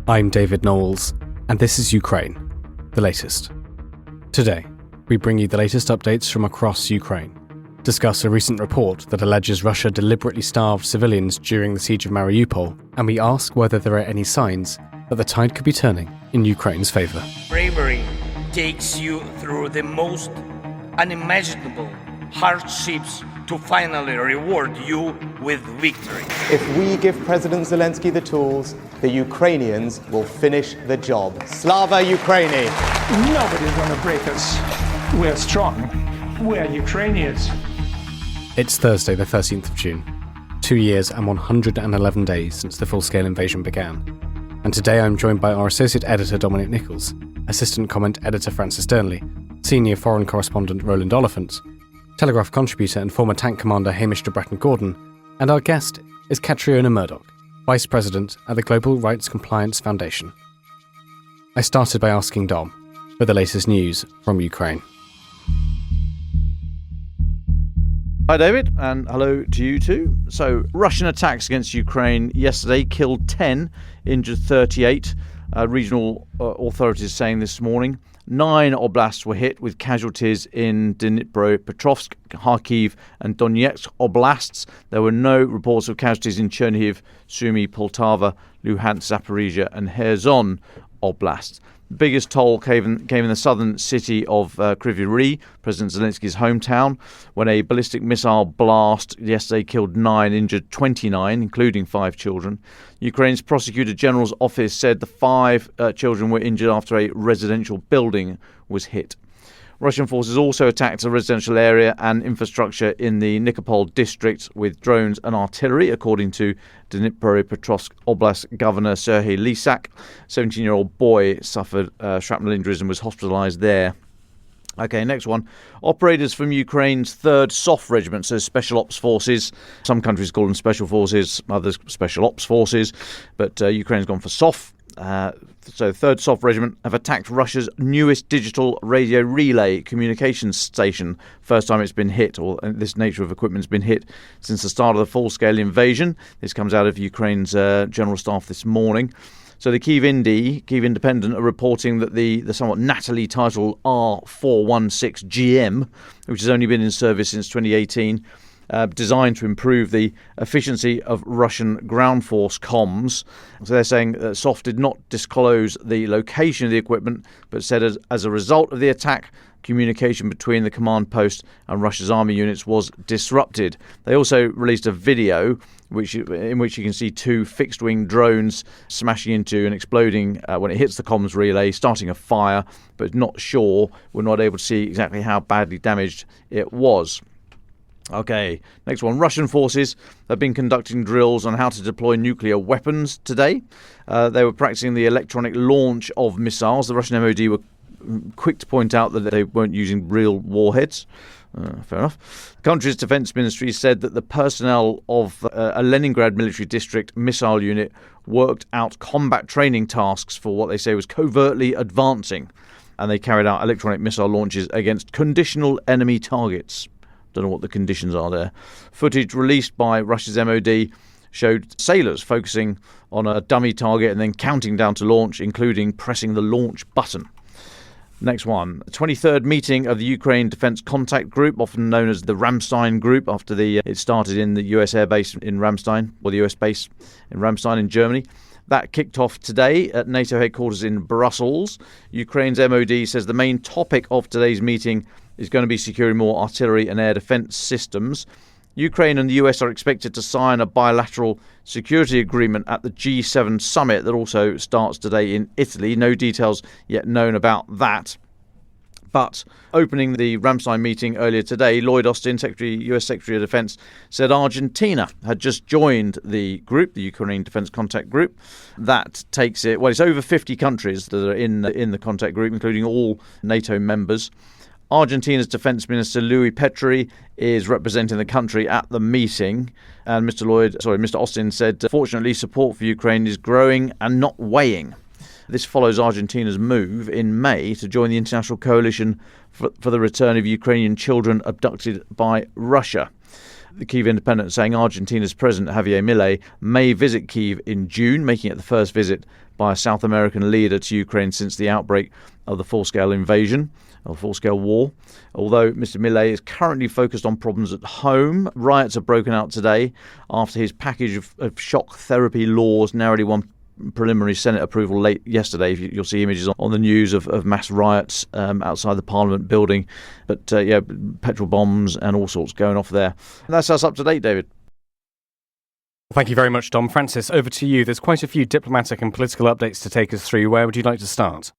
I'm David Knowles, and this is Ukraine, the latest. Today, we bring you the latest updates from across Ukraine, discuss a recent report that alleges Russia deliberately starved civilians during the siege of Mariupol, and we ask whether there are any signs that the tide could be turning in Ukraine's favour. Bravery takes you through the most unimaginable hardships to finally reward you with victory. If we give President Zelensky the tools, the Ukrainians will finish the job. Slava Ukraini! Nobody's going to break us. We're strong. We're Ukrainians. It's Thursday, the 13th of June, 2 years and 111 days since the full-scale invasion began. And today I'm joined by our Associate Editor Dominic Nicholls, Assistant Comment Editor Francis Dearnley, Senior Foreign Correspondent Roland, Telegraph contributor and former tank commander Hamish de Bretton, and our guest is Catriona Murdoch, Vice President at the Global Rights Compliance Foundation. I started by asking Dom for the latest news from Ukraine. Hi David, and hello to you too. So, Russian attacks against Ukraine yesterday killed 10, injured 38, regional authorities saying this morning. 9 oblasts were hit with casualties in Dnipropetrovsk, Kharkiv and Donetsk oblasts. There were no reports of casualties in Chernihiv, Sumy, Poltava, Luhansk, Zaporizhia and Kherson oblasts. The biggest toll came in the southern city of Kryvyi Rih, President Zelensky's hometown, when a ballistic missile blast yesterday killed 9, injured 29, including 5 children. Ukraine's Prosecutor General's office said the 5 children were injured after a residential building was hit. Russian forces also attacked a residential area and infrastructure in the Nicholls district with drones and artillery, according to Dnipropetrovsk Oblast Governor Serhiy Lysak. A 17-year-old boy suffered shrapnel injuries and was hospitalized there. Okay, next one. Operators from Ukraine's 3rd SOF Regiment, so Special Ops Forces. Some countries call them Special Forces, others Special Ops Forces, but Ukraine's gone for SOF. So 3rd SOF Regiment have attacked Russia's newest digital radio relay communications station. First time it's been hit, or this nature of equipment's been hit since the start of the full-scale invasion. This comes out of Ukraine's General Staff this morning. So the Kyiv Independent are reporting that the somewhat nattily titled R416GM, which has only been in service since 2018, designed to improve the efficiency of Russian ground force comms. So they're saying that SOF did not disclose the location of the equipment, but said as a result of the attack, communication between the command post and Russia's army units was disrupted. They also released a video in which you can see 2 fixed-wing drones smashing into and exploding when it hits the comms relay, starting a fire, but we're not able to see exactly how badly damaged it was. Okay, next one. Russian forces have been conducting drills on how to deploy nuclear weapons today. They were practicing the electronic launch of missiles. The Russian MOD were quick to point out that they weren't using real warheads. Fair enough. The country's defence ministry said that the personnel of a Leningrad military district missile unit worked out combat training tasks for what they say was covertly advancing, and they carried out electronic missile launches against conditional enemy targets. Don't know what the conditions are there. Footage released by Russia's MOD showed sailors focusing on a dummy target and then counting down to launch, including pressing the launch button. Next one. The 23rd meeting of the Ukraine Defence Contact Group, often known as the Ramstein Group, after it started in the US Air Base in Ramstein, or the US base in Ramstein in Germany. That kicked off today at NATO headquarters in Brussels. Ukraine's MOD says the main topic of today's meeting is going to be securing more artillery and air defence systems. Ukraine and the US are expected to sign a bilateral security agreement at the G7 summit that also starts today in Italy. No details yet known about that. But opening the Ramstein meeting earlier today, Lloyd Austin, US Secretary of Defence, said Argentina had just joined the group, the Ukraine Defence Contact Group. That takes it, it's over 50 countries that are in the contact group, including all NATO members. Argentina's Defence Minister Luis Petri is representing the country at the meeting, and Mr. Austin said, fortunately, support for Ukraine is growing and not waning. This follows Argentina's move in May to join the international coalition for the return of Ukrainian children abducted by Russia. The Kyiv Independent saying Argentina's President Javier Milei may visit Kyiv in June, making it the first visit by a South American leader to Ukraine since the outbreak of the full-scale invasion or full-scale war. Although Mr. Milei is currently focused on problems at home, riots have broken out today after his package of shock therapy laws narrowly won preliminary Senate approval late yesterday. You'll see images on the news of mass riots outside the Parliament building. But petrol bombs and all sorts going off there. And that's us up to date, David. Thank you very much, Dom. Francis, over to you. There's quite a few diplomatic and political updates to take us through. Where would you like to start?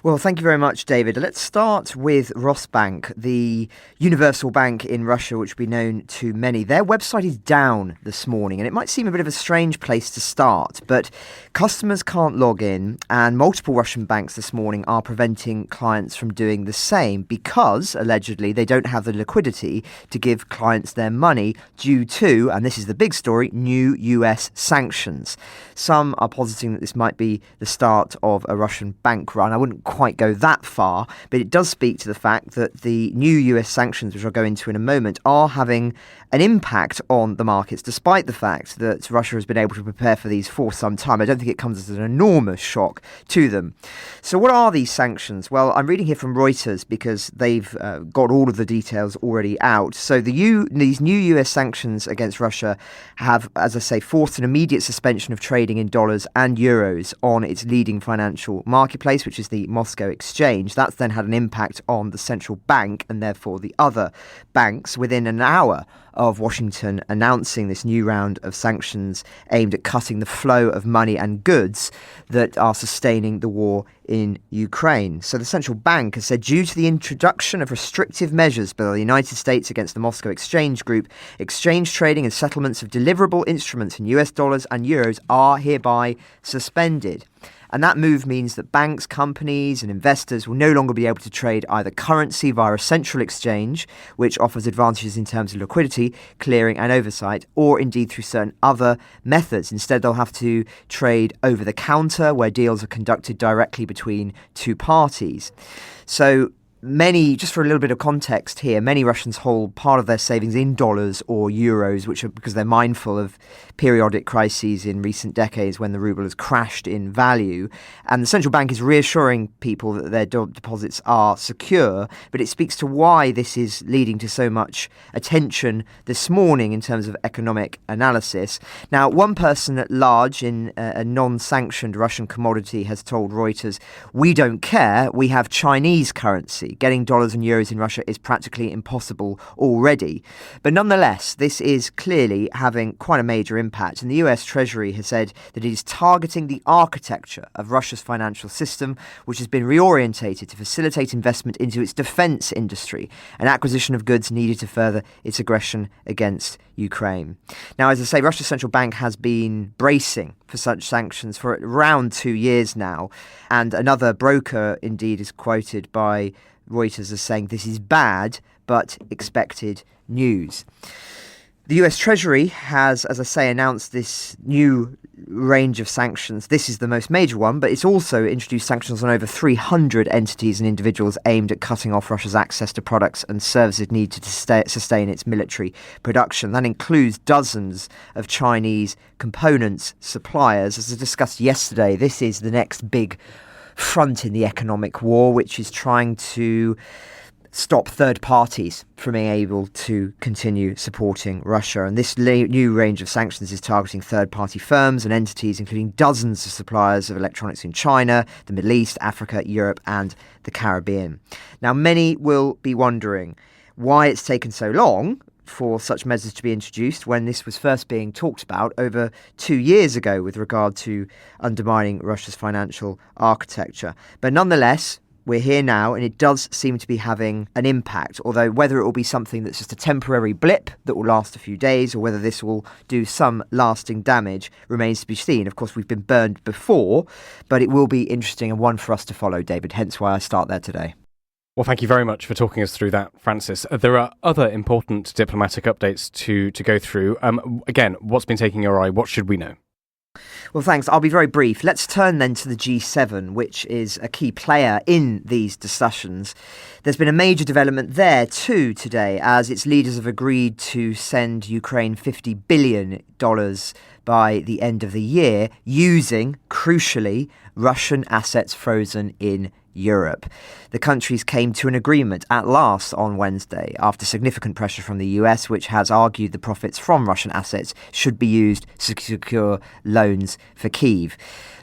Well, thank you very much, David. Let's start with Rosbank, the universal bank in Russia, which will be known to many. Their website is down this morning, and it might seem a bit of a strange place to start, but customers can't log in, and multiple Russian banks this morning are preventing clients from doing the same because, allegedly, they don't have the liquidity to give clients their money due to, and this is the big story, new US sanctions. Some are positing that this might be the start of a Russian bank run. I wouldn't quite go that far, but it does speak to the fact that the new US sanctions, which I'll go into in a moment, are having an impact on the markets, despite the fact that Russia has been able to prepare for these for some time. I don't think it comes as an enormous shock to them. So what are these sanctions? Well, I'm reading here from Reuters because they've got all of the details already out. So these new US sanctions against Russia have, as I say, forced an immediate suspension of trading in dollars and euros on its leading financial marketplace, which is the Moscow Exchange. That's then had an impact on the central bank and therefore the other banks within an hour of Washington announcing this new round of sanctions aimed at cutting the flow of money and goods that are sustaining the war in Ukraine. So the central bank has said, due to the introduction of restrictive measures by the United States against the Moscow Exchange Group, exchange trading and settlements of deliverable instruments in US dollars and euros are hereby suspended. And that move means that banks, companies and investors will no longer be able to trade either currency via a central exchange, which offers advantages in terms of liquidity, clearing and oversight, or indeed through certain other methods. Instead, they'll have to trade over the counter, where deals are conducted directly between two parties. So many, just for a little bit of context here, many Russians hold part of their savings in dollars or euros, which are because they're mindful of periodic crises in recent decades when the ruble has crashed in value. And the central bank is reassuring people that their deposits are secure, but it speaks to why this is leading to so much attention this morning in terms of economic analysis. Now, one person at large in a non-sanctioned Russian commodity has told Reuters, "We don't care, we have Chinese currency. Getting dollars and euros in Russia is practically impossible already." But nonetheless, this is clearly having quite a major impact. And the US Treasury has said that it is targeting the architecture of Russia's financial system, which has been reorientated to facilitate investment into its defense industry and acquisition of goods needed to further its aggression against Ukraine. Now, as I say, Russia's central bank has been bracing for such sanctions for around 2 years now. And another broker, indeed, is quoted by Reuters as saying this is bad, but expected news. The US Treasury has, as I say, announced this new range of sanctions. This is the most major one, but it's also introduced sanctions on over 300 entities and individuals aimed at cutting off Russia's access to products and services needed to sustain its military production. That includes dozens of Chinese components suppliers. As I discussed yesterday, this is the next big front in the economic war, which is trying to stop third parties from being able to continue supporting Russia. And this new range of sanctions is targeting third-party firms and entities, including dozens of suppliers of electronics in China, the Middle East, Africa, Europe, and the Caribbean. Now, many will be wondering why it's taken so long for such measures to be introduced when this was first being talked about over 2 years ago with regard to undermining Russia's financial architecture. But nonetheless, we're here now, and it does seem to be having an impact, although whether it will be something that's just a temporary blip that will last a few days or whether this will do some lasting damage remains to be seen. Of course, we've been burned before, but it will be interesting and one for us to follow, David, hence why I start there today. Well, thank you very much for talking us through that, Francis. There are other important diplomatic updates to go through. Again, what's been taking your eye? What should we know? Well, thanks. I'll be very brief. Let's turn then to the G7, which is a key player in these discussions. There's been a major development there too today, as its leaders have agreed to send Ukraine $50 billion by the end of the year, using, crucially, Russian assets frozen in Europe. The countries came to an agreement at last on Wednesday after significant pressure from the US, which has argued the profits from Russian assets should be used to secure loans for Kyiv.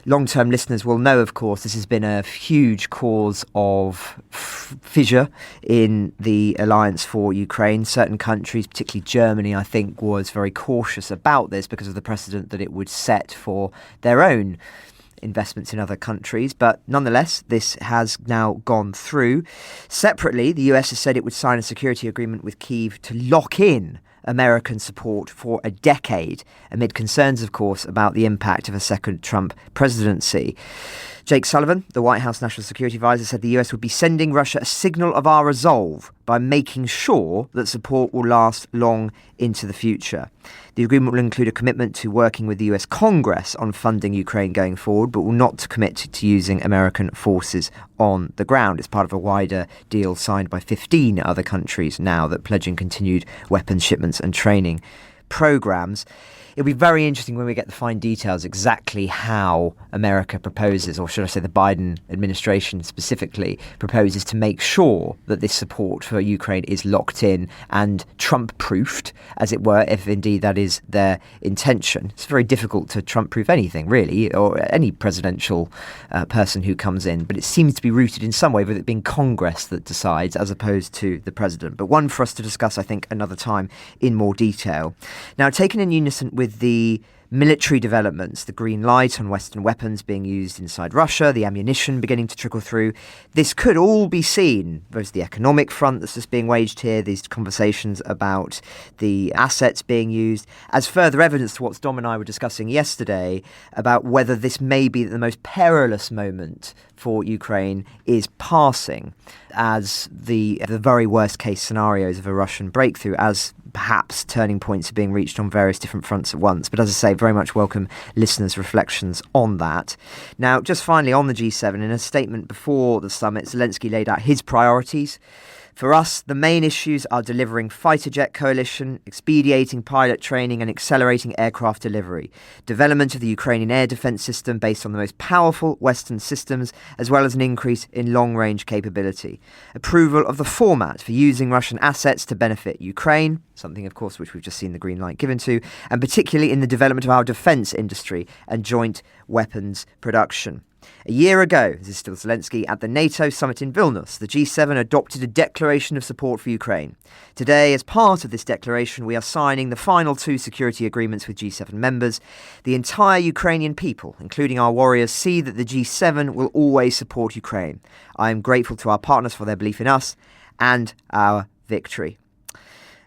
Long-term listeners will know, of course, this has been a huge cause of fissure in the alliance for Ukraine. Certain countries, particularly Germany, I think, was very cautious about this because of the precedent that it would set for their own investments in other countries, but nonetheless, this has now gone through. Separately, the US has said it would sign a security agreement with Kyiv to lock in American support for a decade, amid concerns, of course, about the impact of a second Trump presidency. Jake Sullivan, the White House National Security Advisor, said the US would be sending Russia a signal of our resolve by making sure that support will last long into the future. The agreement will include a commitment to working with the US Congress on funding Ukraine going forward, but will not commit to using American forces on the ground. It's part of a wider deal signed by 15 other countries now that pledging continued weapons shipments and training programs. It'll be very interesting when we get the fine details exactly how America proposes, or should I say the Biden administration specifically, proposes to make sure that this support for Ukraine is locked in and Trump-proofed, as it were, if indeed that is their intention. It's very difficult to Trump-proof anything, really, or any presidential person who comes in, but it seems to be rooted in some way with it being Congress that decides as opposed to the president. But one for us to discuss, I think, another time in more detail. Now, taken in unison with the military developments, the green light on Western weapons being used inside Russia, the ammunition beginning to trickle through, this could all be seen. There's the economic front that's just being waged here, these conversations about the assets being used, as further evidence to what Dom and I were discussing yesterday about whether this may be the most perilous moment for Ukraine is passing, as the very worst case scenarios of a Russian breakthrough, as perhaps turning points are being reached on various different fronts at once. But as I say, very much welcome listeners' reflections on that. Now, just finally on the G7, in a statement before the summit, Zelensky laid out his priorities. For us, the main issues are delivering fighter jet coalition, expediting pilot training and accelerating aircraft delivery, development of the Ukrainian air defence system based on the most powerful Western systems, as well as an increase in long-range capability, approval of the format for using Russian assets to benefit Ukraine, something, of course, which we've just seen the green light given to, and particularly in the development of our defence industry and joint weapons production. A year ago, this is still Zelensky, at the NATO summit in Vilnius, the G7 adopted a declaration of support for Ukraine. Today, as part of this declaration, we are signing the final 2 security agreements with G7 members. The entire Ukrainian people, including our warriors, see that the G7 will always support Ukraine. I am grateful to our partners for their belief in us and our victory.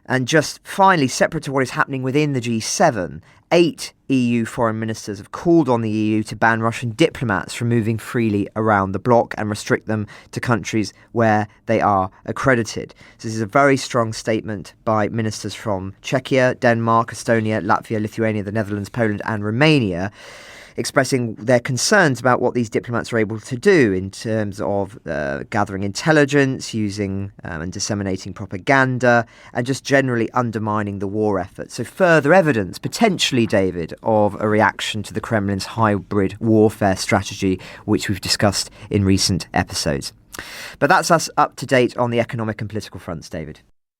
And just finally, separate to what is happening within the G7, 8 EU foreign ministers have called on the EU to ban Russian diplomats from moving freely around the bloc and restrict them to countries where they are accredited. So this is a very strong statement by ministers from Czechia, Denmark, Estonia, Latvia, Lithuania, the Netherlands, Poland and Romania, expressing their concerns about what these diplomats are able to do in terms of gathering intelligence, using and disseminating propaganda, and just generally undermining the war effort. So further evidence, potentially, David, of a reaction to the Kremlin's hybrid warfare strategy, which we've discussed in recent episodes. But that's us up to date on the economic and political fronts, David.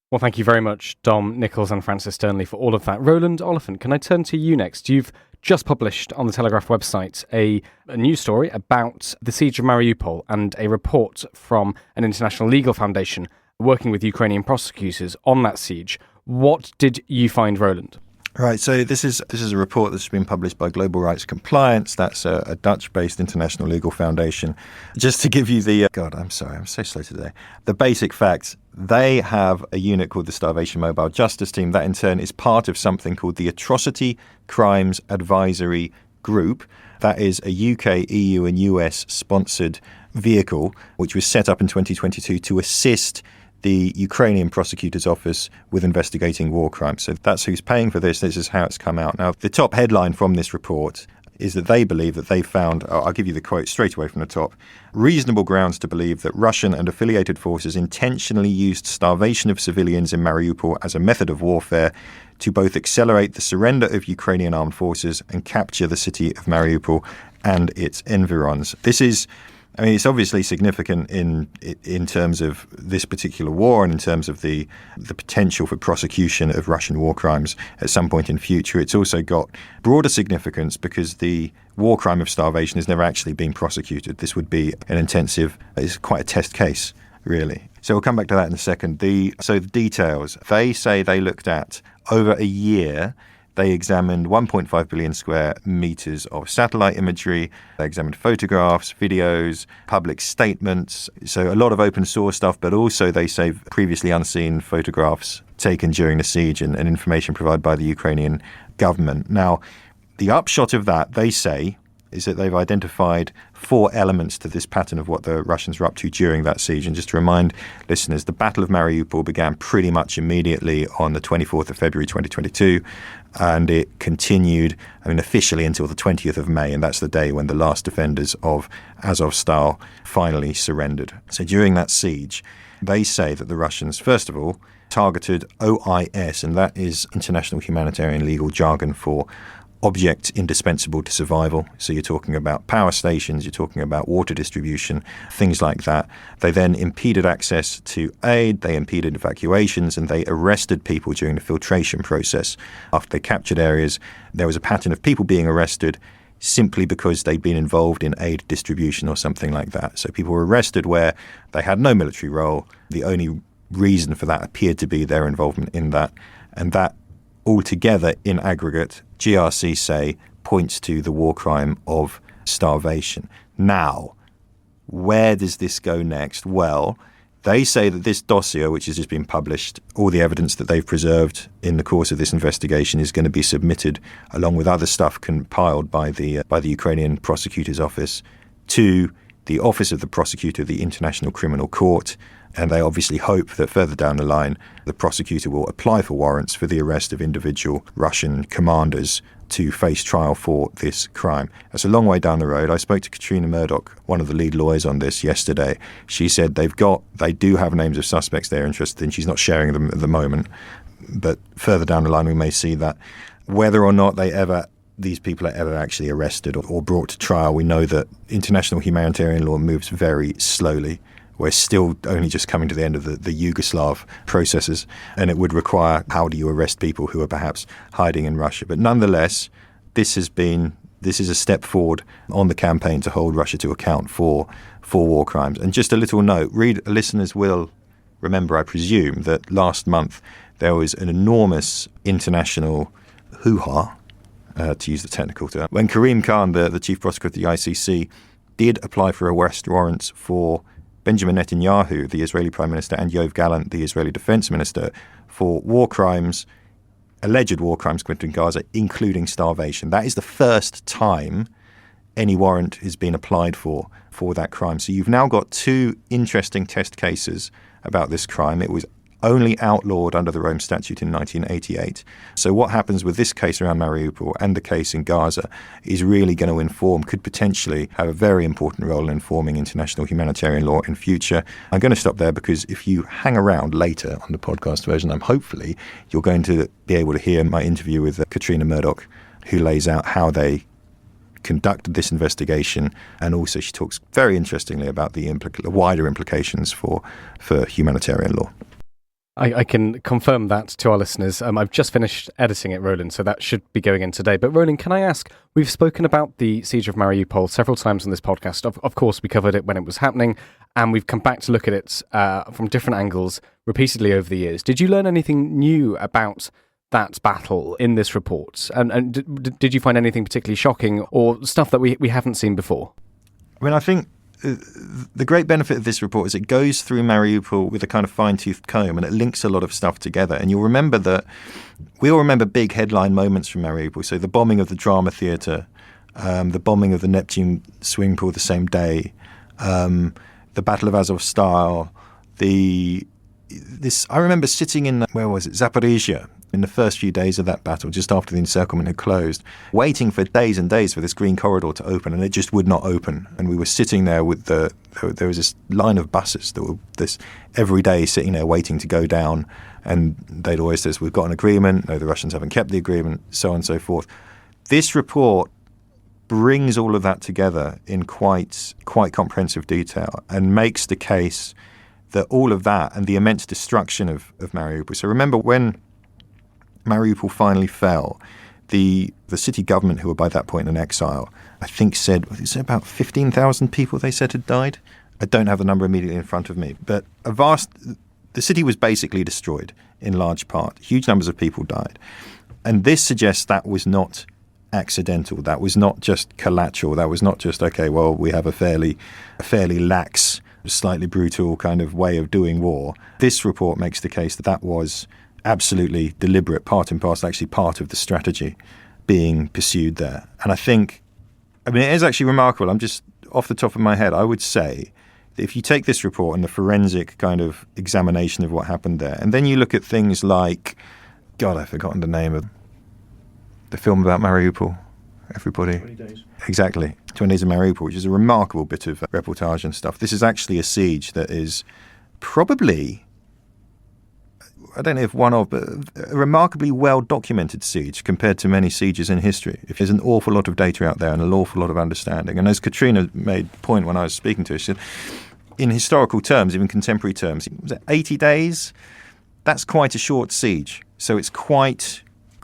Well, thank you very much, Dom, Nicholls and Francis Dearnley, for all of that. Roland Oliphant, can I turn to you next? You've just published on the Telegraph website a news story about the siege of Mariupol and a report from an international legal foundation working with Ukrainian prosecutors on that siege. What did you find, Roland? Right, so this is a report that's been published by Global Rights Compliance. That's a Dutch-based international legal foundation. Just to give you the... I'm sorry, I'm so slow today. The basic facts. They have a unit called the Starvation Mobile Justice Team. That in turn is part of something called the Atrocity Crimes Advisory Group. That is a UK, EU and US sponsored vehicle which was set up in 2022 to assist the Ukrainian prosecutor's office with investigating war crimes. So that's who's paying for this. This is how it's come out. Now, the top headline from this report is that they believe that they found, I'll give you the quote straight away from the top, reasonable grounds to believe that Russian and affiliated forces intentionally used starvation of civilians in Mariupol as a method of warfare to both accelerate the surrender of Ukrainian armed forces and capture the city of Mariupol and its environs. This is, I mean, it's obviously significant in terms of this particular war and in terms of the potential for prosecution of Russian war crimes at some point in future. It's also got broader significance because the war crime of starvation has never actually been prosecuted. This would be it's quite a test case, really. So we'll come back to that in a second. So the details, they say they looked at over a year. They examined 1.5 billion square meters of satellite imagery. They examined photographs, videos, public statements. So a lot of open source stuff, but also they say previously unseen photographs taken during the siege and information provided by the Ukrainian government. Now, the upshot of that, they say, is that they've identified 4 elements to this pattern of what the Russians were up to during that siege. And just to remind listeners, the Battle of Mariupol began pretty much immediately on the 24th of February 2022, and it continued, officially until the 20th of May, and that's the day when the last defenders of Azovstal finally surrendered. So during that siege, they say that the Russians, first of all, targeted OIS, and that is international humanitarian legal jargon for objects indispensable to survival. So you're talking about power stations, you're talking about water distribution, things like that. They then impeded access to aid, they impeded evacuations, and they arrested people during the filtration process. After they captured areas, there was a pattern of people being arrested simply because they'd been involved in aid distribution or something like that. So people were arrested where they had no military role. The only reason for that appeared to be their involvement in that. And that altogether, in aggregate, GRC say points to the war crime of starvation. Now, where does this go next? Well, they say that this dossier, which has just been published, all the evidence that they've preserved in the course of this investigation is going to be submitted, along with other stuff compiled by the Ukrainian prosecutor's office, to the Office of the Prosecutor of the International Criminal Court. And they obviously hope that further down the line, the prosecutor will apply for warrants for the arrest of individual Russian commanders to face trial for this crime. That's a long way down the road. I spoke to Catriona Murdoch, one of the lead lawyers on this, yesterday. She said they do have names of suspects they're interested in. She's not sharing them at the moment. But further down the line, we may see that. Whether or not these people are ever actually arrested or brought to trial, we know that international humanitarian law moves very slowly. We're still only just coming to the end of the Yugoslav processes, and it would require, how do you arrest people who are perhaps hiding in Russia? But nonetheless, this is a step forward on the campaign to hold Russia to account for war crimes. And just a little note, listeners will remember, I presume, that last month there was an enormous international hoo-ha, to use the technical term, when Karim Khan, the chief prosecutor of the ICC, did apply for arrest warrants for Benjamin Netanyahu, the Israeli Prime Minister, and Yoav Gallant, the Israeli Defense Minister, for alleged war crimes committed in Gaza, including starvation. That is the first time any warrant has been applied for that crime. So you've now got 2 interesting test cases about this crime. It was only outlawed under the Rome Statute in 1988. So what happens with this case around Mariupol and the case in Gaza is really going to could potentially have a very important role in informing international humanitarian law in future. I'm going to stop there because if you hang around later on the podcast version, hopefully you're going to be able to hear my interview with Catriona Murdoch, who lays out how they conducted this investigation, and also she talks very interestingly about the wider implications for humanitarian law. I can confirm that to our listeners. I've just finished editing it, Roland, so that should be going in today. But Roland, can I ask, we've spoken about the siege of Mariupol several times on this podcast. Of course, we covered it when it was happening, and we've come back to look at it from different angles repeatedly over the years. Did you learn anything new about that battle in this report? And did you find anything particularly shocking or stuff that we haven't seen before? I think the great benefit of this report is it goes through Mariupol with a kind of fine-toothed comb, and it links a lot of stuff together. And you'll remember that we all remember big headline moments from Mariupol. So the bombing of the drama theatre, the bombing of the Neptune swimming pool the same day, the Battle of Azovstal, I remember sitting in, Zaporizhia, in the first few days of that battle, just after the encirclement had closed, waiting for days and days for this green corridor to open, and it just would not open. And we were sitting there with there was this line of buses that were this every day sitting there waiting to go down, and they'd always say, we've got an agreement, no, the Russians haven't kept the agreement, so on and so forth. This report brings all of that together in quite comprehensive detail and makes the case that all of that and the immense destruction of Mariupol. So remember, when Mariupol finally fell, the city government, who were by that point in exile, I think said about 15,000 people they said had died. I don't have the number immediately in front of me, but the city was basically destroyed in large part. Huge numbers of people died. And this suggests that was not accidental. That was not just collateral. That was not just, okay, well, we have a fairly lax, slightly brutal kind of way of doing war. This report makes the case that that was absolutely deliberate, part and parcel, actually part of the strategy being pursued there. And it is actually remarkable. I'm just off the top of my head, I would say that if you take this report and the forensic kind of examination of what happened there, and then you look at things like, God, I've forgotten the name of the film about Mariupol, everybody. 20 Days. Exactly. 20 Days of Mariupol, which is a remarkable bit of reportage and stuff. This is actually a siege that is probably, I don't know if one of, but a remarkably well-documented siege compared to many sieges in history. If there's an awful lot of data out there and an awful lot of understanding. And as Catriona made point when I was speaking to her, she said, in historical terms, even contemporary terms, was it 80 days? That's quite a short siege. So it's quite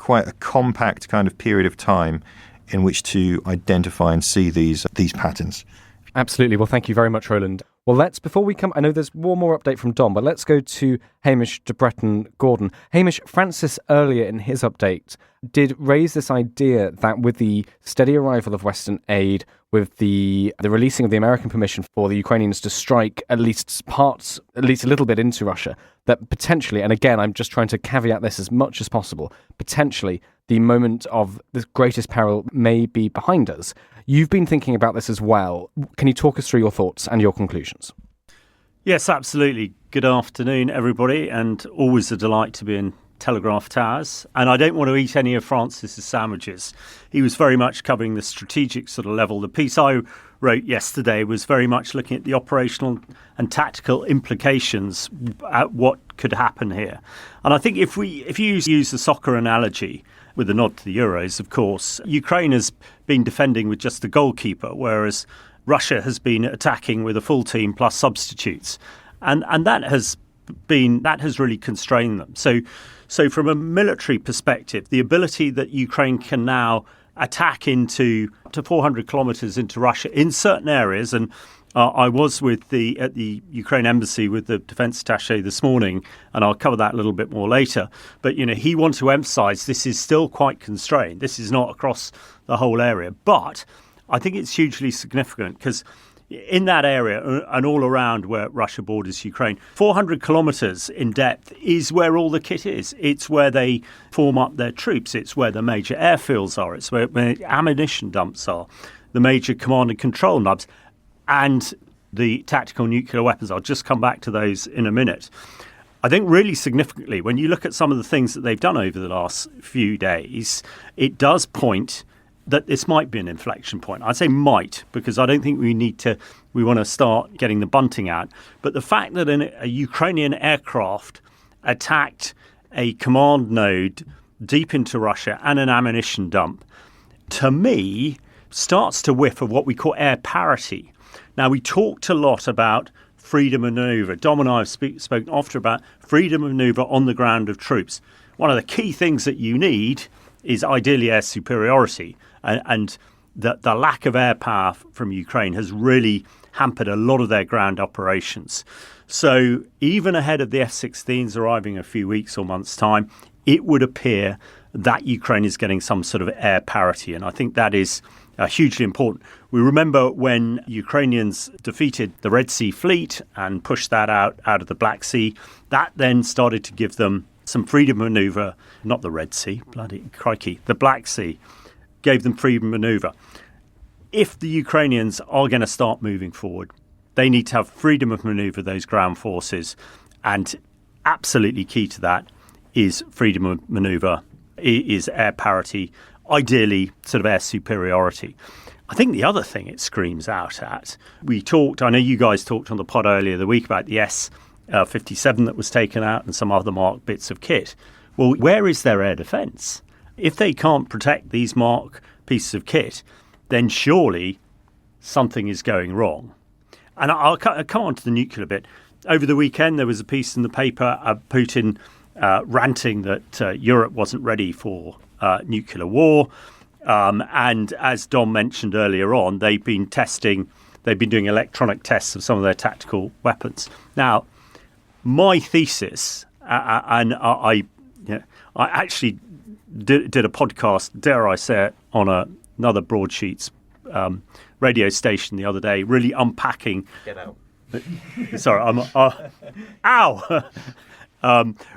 a compact kind of period of time in which to identify and see these patterns. Absolutely. Well, thank you very much, Roland. Well, before we come, I know there's one more update from Dom, but let's go to Hamish, de Bretton, Gordon. Hamish, Francis earlier in his update did raise this idea that with the steady arrival of Western aid, with the releasing of the American permission for the Ukrainians to strike at least a little bit into Russia, that potentially, and again, I'm just trying to caveat this as much as possible, potentially the moment of the greatest peril may be behind us. You've been thinking about this as well. Can you talk us through your thoughts and your conclusions? Yes, absolutely. Good afternoon, everybody, and always a delight to be in Telegraph Towers. And I don't want to eat any of Francis's sandwiches. He was very much covering the strategic sort of level. The piece I wrote yesterday was very much looking at the operational and tactical implications at what could happen here. And I think if you use the soccer analogy, with a nod to the Euros, of course, Ukraine has been defending with just the goalkeeper, whereas Russia has been attacking with a full team plus substitutes. And that has really constrained them. So from a military perspective, the ability that Ukraine can now attack into to 400 kilometers into Russia in certain areas, and I was at the Ukraine embassy with the defense attaché this morning, and I'll cover that a little bit more later. But, he wanted to emphasize this is still quite constrained. This is not across the whole area. But I think it's hugely significant because in that area and all around where Russia borders Ukraine, 400 kilometers in depth is where all the kit is. It's where they form up their troops. It's where the major airfields are. It's where ammunition dumps are, the major command and control nubs, and the tactical nuclear weapons. I'll just come back to those in a minute. I think really significantly, when you look at some of the things that they've done over the last few days, it does point that this might be an inflection point. I'd say might, because I don't think we want to start getting the bunting out. But the fact that a Ukrainian aircraft attacked a command node deep into Russia and an ammunition dump, to me, starts to whiff of what we call air parity. Now, we talked a lot about freedom of manoeuvre. Dom and I have spoken often about freedom of manoeuvre on the ground of troops. One of the key things that you need is ideally air superiority. And the lack of air power from Ukraine has really hampered a lot of their ground operations. So even ahead of the F-16s arriving in a few weeks or months' time, it would appear that Ukraine is getting some sort of air parity. And I think that is hugely important. We remember when Ukrainians defeated the Red Sea Fleet and pushed that out of the Black Sea, that then started to give them some freedom of manoeuvre. Not the Red Sea, bloody crikey, the Black Sea gave them freedom of manoeuvre. If the Ukrainians are going to start moving forward, they need to have freedom of manoeuvre, those ground forces. And absolutely key to that is freedom of manoeuvre, is air parity, ideally sort of air superiority. I think the other thing it screams out at, I know you guys talked on the pod earlier the week about the S-57 that was taken out and some other Mark bits of kit. Well, where is their air defence? If they can't protect these Mark pieces of kit, then surely something is going wrong. And I'll come on to the nuclear bit. Over the weekend, there was a piece in the paper of Putin ranting that Europe wasn't ready for nuclear war. And as Dom mentioned earlier on, they've been doing electronic tests of some of their tactical weapons. Now, my thesis, and I actually did a podcast, dare I say it, on another Broadsheets radio station the other day, really unpacking. Get out. Sorry,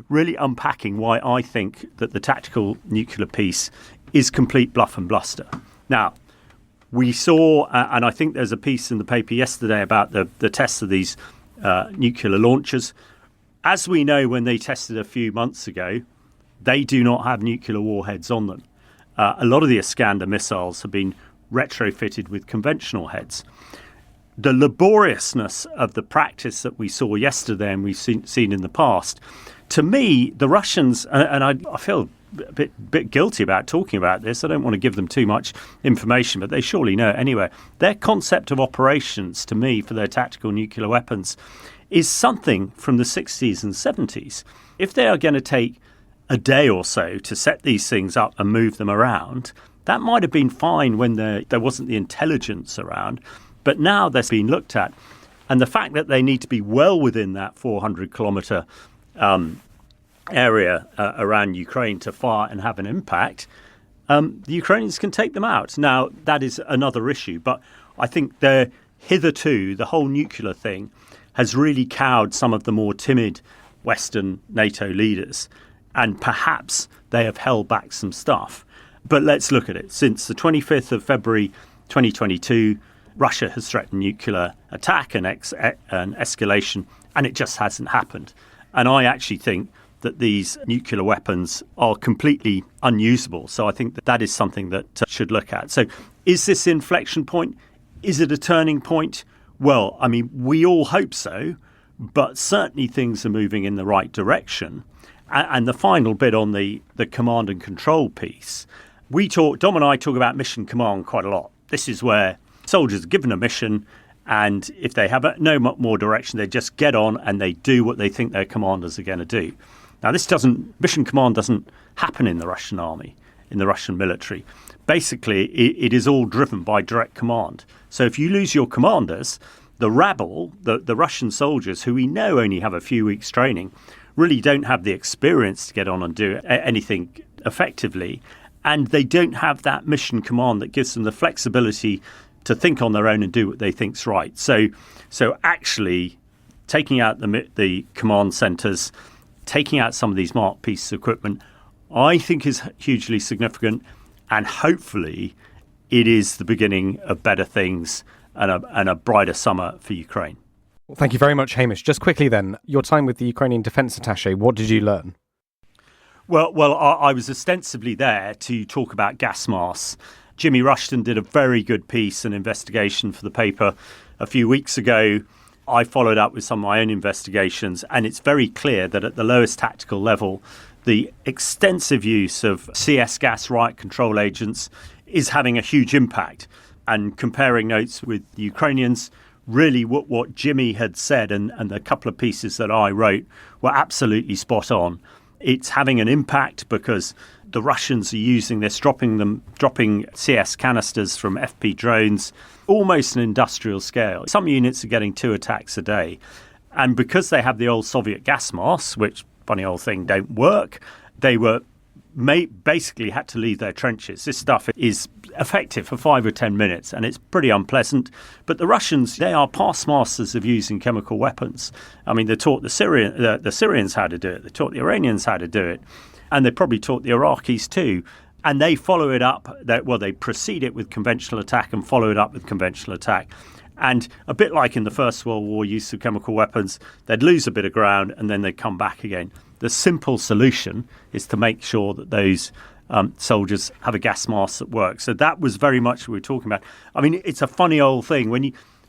really unpacking why I think that the tactical nuclear piece is complete bluff and bluster. Now, we saw, and I think there's a piece in the paper yesterday about the tests of these nuclear launchers. As we know, when they tested a few months ago, they do not have nuclear warheads on them. A lot of the Iskander missiles have been retrofitted with conventional heads. The laboriousness of the practice that we saw yesterday and we've seen in the past, to me, the Russians, and I feel a bit guilty about talking about this. I don't want to give them too much information, but they surely know it anyway. Their concept of operations, to me, for their tactical nuclear weapons is something from the 60s and 70s. If they are going to take a day or so to set these things up and move them around, that might have been fine when there wasn't the intelligence around. But now they're being looked at. And the fact that they need to be well within that 400-kilometre area around Ukraine to fire and have an impact, the Ukrainians can take them out. Now, that is another issue. But I think hitherto, the whole nuclear thing has really cowed some of the more timid Western NATO leaders. And perhaps they have held back some stuff. But let's look at it. Since the 25th of February 2022, Russia has threatened nuclear attack and escalation, and it just hasn't happened. And I actually think that these nuclear weapons are completely unusable. So I think that is something that should look at. So is this the inflection point? Is it a turning point? Well, I mean, we all hope so, but certainly things are moving in the right direction. And the final bit on the command and control piece, Dom and I talk about mission command quite a lot. This is where soldiers are given a mission, and if they have no more direction, they just get on and they do what they think their commanders are going to do. Now, mission command doesn't happen in the Russian army, in the Russian military. Basically, it is all driven by direct command. So if you lose your commanders, the rabble, the Russian soldiers, who we know only have a few weeks training, really don't have the experience to get on and do anything effectively. And they don't have that mission command that gives them the flexibility to think on their own and do what they think's right. So actually taking out the command centres, taking out some of these marked pieces of equipment, I think is hugely significant. And hopefully it is the beginning of better things and a brighter summer for Ukraine. Well, thank you very much, Hamish. Just quickly then, your time with the Ukrainian Defence Attaché, what did you learn? Well, I was ostensibly there to talk about gas masks. Jimmy Rushton did a very good piece and investigation for the paper a few weeks ago. I followed up with some of my own investigations, and it's very clear that at the lowest tactical level, the extensive use of CS gas riot control agents is having a huge impact. And comparing notes with the Ukrainians, really what Jimmy had said and the couple of pieces that I wrote were absolutely spot on. It's having an impact because the Russians are using this, dropping CS canisters from FP drones, almost an industrial scale. Some units are getting 2 attacks a day. And because they have the old Soviet gas masks, which, funny old thing, don't work, they were basically had to leave their trenches. This stuff is effective for 5 or 10 minutes, and it's pretty unpleasant. But the Russians, they are past masters of using chemical weapons. I mean, they taught the Syrians how to do it. They taught the Iranians how to do it. And they probably taught the Iraqis too. And they follow it up. They precede it with conventional attack and follow it up with conventional attack. And a bit like in the First World War use of chemical weapons, they'd lose a bit of ground and then they'd come back again. the simple solution is to make sure that those soldiers have a gas mask that works. So that was very much what we were talking about. I mean, it's a funny old thing.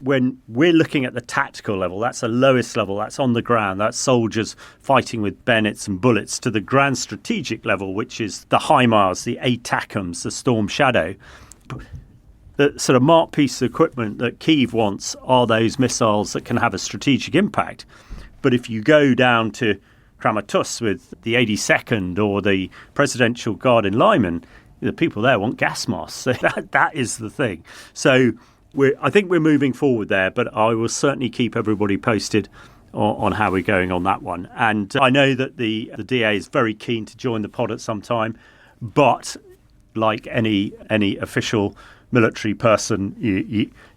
When we're looking at the tactical level, that's the lowest level, that's on the ground, that's soldiers fighting with bayonets and bullets, to the grand strategic level, which is the HIMARS, the ATACMS, the Storm Shadow. The sort of marked piece of equipment that Kyiv wants are those missiles that can have a strategic impact. But if you go down to Kramatorsk with the 82nd or the Presidential Guard in Lyman, the people there want gas masks. So that is the thing. So I think we're moving forward there, but I will certainly keep everybody posted on how we're going on that one. And I know that the DA is very keen to join the pod at some time, but like any official military person,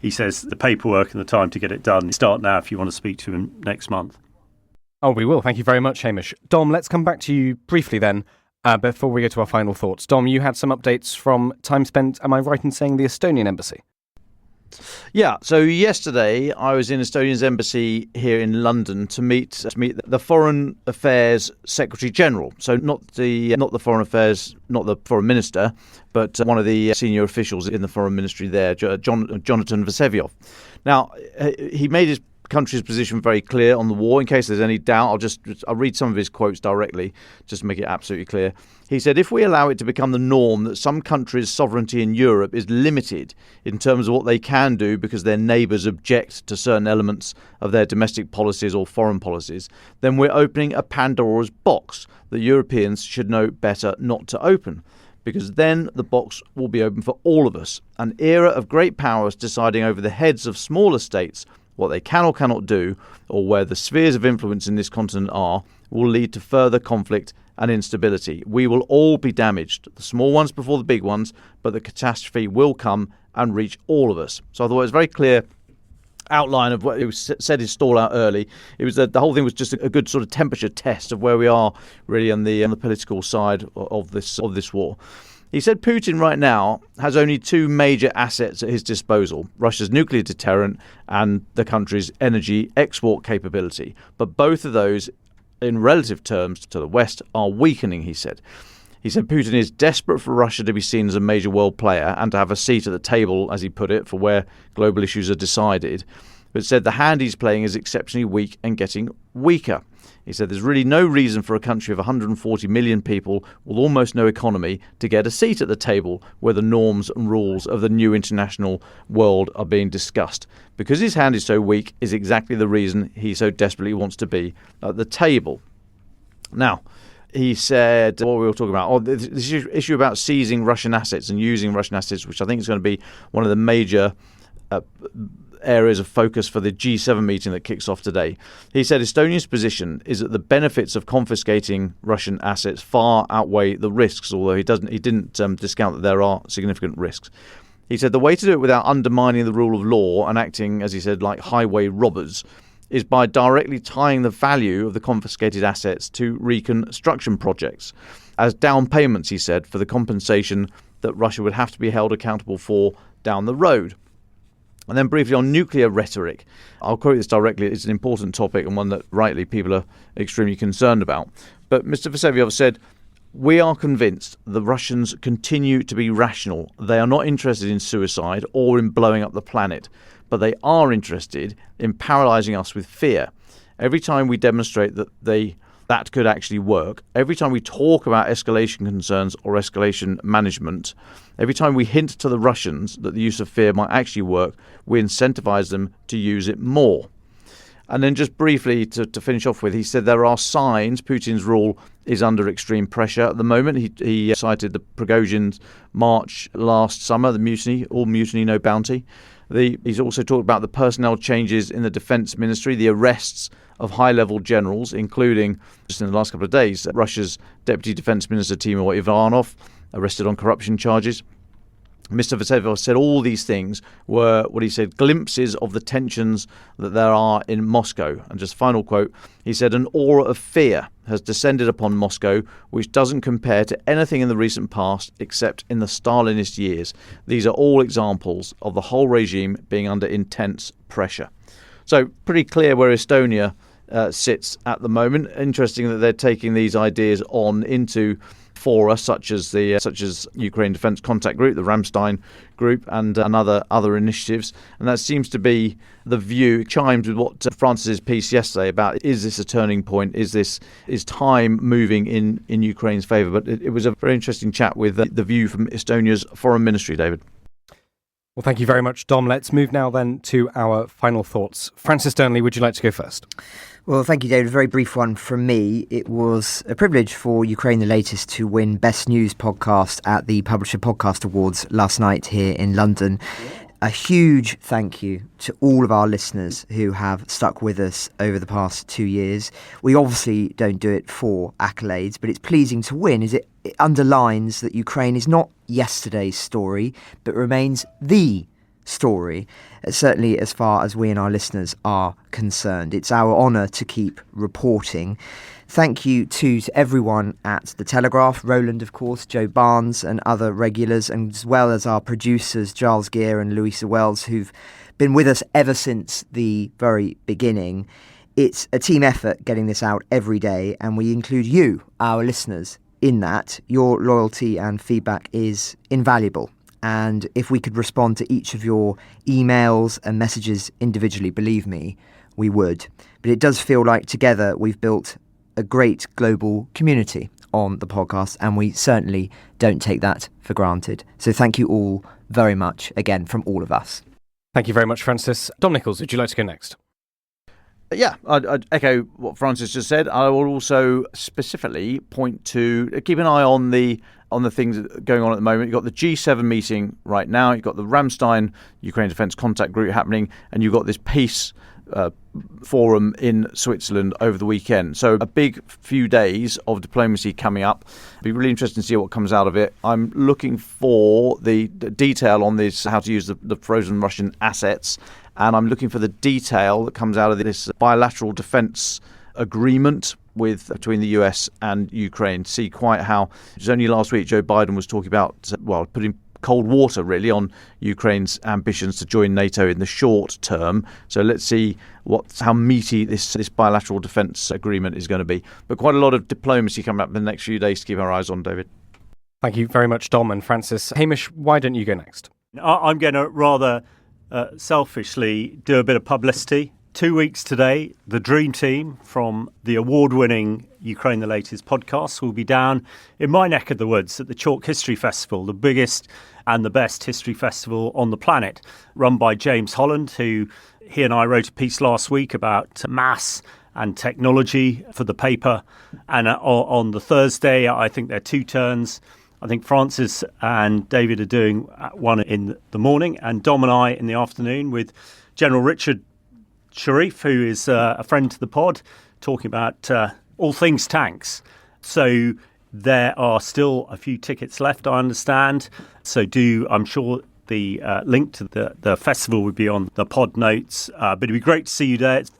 he says the paperwork and the time to get it done, start now if you want to speak to him next month. Oh, we will. Thank you very much, Hamish. Dom, let's come back to you briefly then, before we go to our final thoughts. Dom, you had some updates from time spent, am I right in saying, the Estonian embassy? Yeah, so yesterday I was in Estonia's embassy here in London to meet the Foreign Affairs Secretary General. So not the Foreign Affairs, not the Foreign Minister, but one of the senior officials in the Foreign Ministry there, Jonathan Vaseviov. Now, he made his country's position very clear on the war. In case there's any doubt, I'll read some of his quotes directly just to make it absolutely clear. He said, if we allow it to become the norm that some countries' sovereignty in Europe is limited in terms of what they can do because their neighbours object to certain elements of their domestic policies or foreign policies, then we're opening a Pandora's box that Europeans should know better not to open, because then the box will be open for all of us. An era of great powers deciding over the heads of smaller states what they can or cannot do, or where the spheres of influence in this continent are, will lead to further conflict and instability. We will all be damaged, the small ones before the big ones, but the catastrophe will come and reach all of us. So I thought it was a very clear outline of what it was said his stall out early. It was that the whole thing was just a good sort of temperature test of where we are really on the political side of this war. He said Putin right now has only two major assets at his disposal, Russia's nuclear deterrent and the country's energy export capability. But both of those, in relative terms to the West, are weakening, he said. He said Putin is desperate for Russia to be seen as a major world player and to have a seat at the table, as he put it, for where global issues are decided. But said the hand he's playing is exceptionally weak and getting weaker. He said there's really no reason for a country of 140 million people with almost no economy to get a seat at the table where the norms and rules of the new international world are being discussed. Because his hand is so weak is exactly the reason he so desperately wants to be at the table. Now, he said, what we were talking about, this issue about seizing Russian assets and using Russian assets, which I think is going to be one of the major areas of focus for the G7 meeting that kicks off today. He said Estonia's position is that the benefits of confiscating Russian assets far outweigh the risks, although he didn't discount that there are significant risks. He said the way to do it without undermining the rule of law and acting, as he said, like highway robbers is by directly tying the value of the confiscated assets to reconstruction projects as down payments, he said, for the compensation that Russia would have to be held accountable for down the road. And then briefly on nuclear rhetoric, I'll quote this directly, it's an important topic and one that rightly people are extremely concerned about. But Mr. Vaseviov said, we are convinced the Russians continue to be rational. They are not interested in suicide or in blowing up the planet, but they are interested in paralysing us with fear. Every time we demonstrate that could actually work, every time we talk about escalation concerns or escalation management, every time we hint to the Russians that the use of fear might actually work, we incentivize them to use it more. And then just briefly to finish off with, he said there are signs Putin's rule is under extreme pressure at the moment. He cited the Prigozhin's march last summer, the mutiny, all mutiny, no bounty. He's also talked about the personnel changes in the defense ministry, the arrests of high-level generals, including, just in the last couple of days, Russia's Deputy Defense Minister Timur Ivanov, arrested on corruption charges. Mr. Vaseviov said all these things were, what he said, glimpses of the tensions that there are in Moscow. And just final quote, he said, an aura of fear has descended upon Moscow, which doesn't compare to anything in the recent past except in the Stalinist years. These are all examples of the whole regime being under intense pressure. So pretty clear where Estonia sits at the moment. Interesting that they're taking these ideas on into fora such as Ukraine Defence Contact Group, the Ramstein Group, and other initiatives. And that seems to be the view. It chimes with what Francis's piece yesterday about, is this a turning point? Is time moving in Ukraine's favour? But it was a very interesting chat with the view from Estonia's foreign ministry, David. Well, thank you very much, Dom. Let's move now then to our final thoughts. Francis Dearnley, would you like to go first? Well, thank you, David. A very brief one from me. It was a privilege for Ukraine the Latest to win Best News Podcast at the Publisher Podcast Awards last night here in London. A huge thank you to all of our listeners who have stuck with us over the past 2 years. We obviously don't do it for accolades, but it's pleasing to win, as it underlines that Ukraine is not yesterday's story, but remains the story, certainly as far as we and our listeners are concerned. It's our honour to keep reporting. Thank you to everyone at The Telegraph, Roland, of course, Joe Barnes and other regulars, and as well as our producers, Giles Gear and Louisa Wells, who've been with us ever since the very beginning. It's a team effort getting this out every day, and we include you, our listeners, in that. Your loyalty and feedback is invaluable. And if we could respond to each of your emails and messages individually, believe me, we would. But it does feel like together we've built a great global community on the podcast, and we certainly don't take that for granted. So thank you all very much, again, from all of us. Thank you very much, Francis. Dom Nicholls, would you like to go next? Yeah, I'd echo what Francis just said. I will also specifically point to keep an eye on the things going on at the moment. You've got the G7 meeting right now. You've got the Ramstein Ukraine Defence Contact Group happening, and you've got this peace forum in Switzerland over the weekend. So a big few days of diplomacy coming up. It'll be really interesting to see what comes out of it. I'm looking for the detail on this, how to use the frozen Russian assets, and I'm looking for the detail that comes out of this bilateral defence agreement between the US and Ukraine. See quite how, it was only last week Joe Biden was talking about, putting cold water really on Ukraine's ambitions to join NATO in the short term. So let's see how meaty this bilateral defence agreement is going to be. But quite a lot of diplomacy coming up in the next few days to keep our eyes on, David. Thank you very much, Dom and Francis. Hamish, why don't you go next? I'm going to rather selfishly do a bit of publicity. 2 weeks today, the Dream Team from the award-winning Ukraine the Latest podcast will be down in my neck of the woods at the Chalke History Festival, the biggest and the best history festival on the planet, run by James Holland, he and I wrote a piece last week about mass and technology for the paper. And on the Thursday, I think there are two turns. I think Francis and David are doing one in the morning, and Dom and I in the afternoon with General Richard Sharif, who is a friend to the pod, talking about all things tanks. So there are still a few tickets left, I understand. So I'm sure the link to the festival would be on the pod notes. But it'd be great to see you there. It's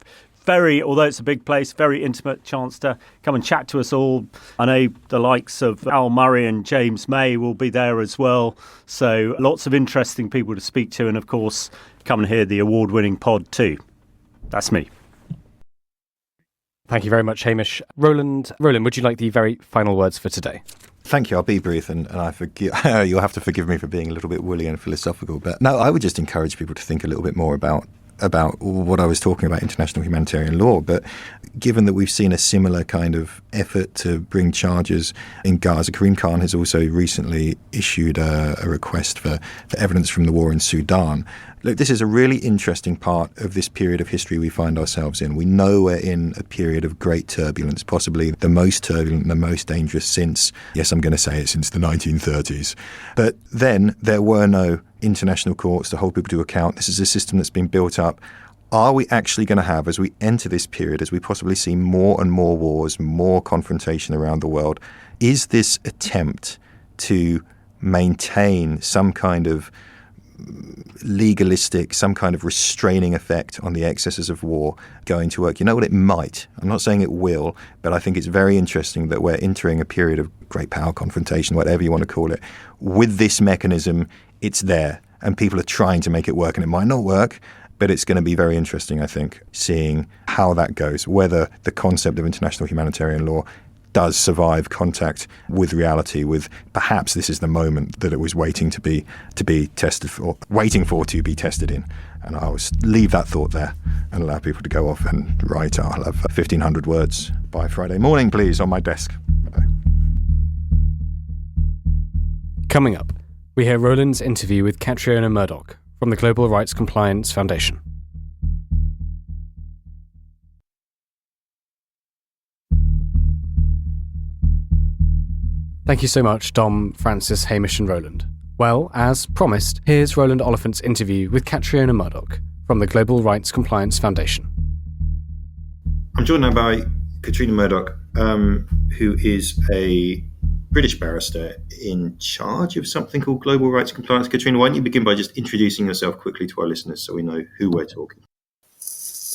although it's a big place, very intimate chance to come and chat to us all. I know the likes of Al Murray and James May will be there as well. So lots of interesting people to speak to. And of course, come and hear the award-winning pod too. That's me. Thank you very much, Hamish. Roland, would you like the very final words for today? Thank you. I'll be brief, and I forgive. You'll have to forgive me for being a little bit woolly and philosophical. But no, I would just encourage people to think a little bit more about what I was talking about, international humanitarian law. But given that we've seen a similar kind of effort to bring charges in Gaza, Karim Khan has also recently issued a request for evidence from the war in Sudan. Look, this is a really interesting part of this period of history we find ourselves in. We know we're in a period of great turbulence, possibly the most turbulent and the most dangerous since the 1930s. But then there were no international courts to hold people to account. This is a system that's been built up. Are we actually going to have, as we enter this period, as we possibly see more and more wars, more confrontation around the world, is this attempt to maintain some kind of legalistic, some kind of restraining effect on the excesses of war going to work? You know what, it might. I'm not saying it will, but I think it's very interesting that we're entering a period of great power confrontation, whatever you want to call it. With this mechanism, it's there, and people are trying to make it work, and it might not work, But it's going to be very interesting, I think, seeing how that goes, whether the concept of international humanitarian law does survive contact with reality, with perhaps this is the moment that it was waiting to be tested for, to be tested in. And I'll leave that thought there and allow people to go off and write. I'll have 1,500 words by Friday morning, please, on my desk. Coming up, we hear Roland's interview with Catriona Murdoch from the Global Rights Compliance Foundation. Thank you so much, Dom, Francis, Hamish and Roland. Well, as promised, here's Roland Oliphant's interview with Catriona Murdoch from the Global Rights Compliance Foundation. I'm joined now by Catriona Murdoch, who is a British barrister in charge of something called Global Rights Compliance. Catriona, why don't you begin by just introducing yourself quickly to our listeners so we know who we're talking?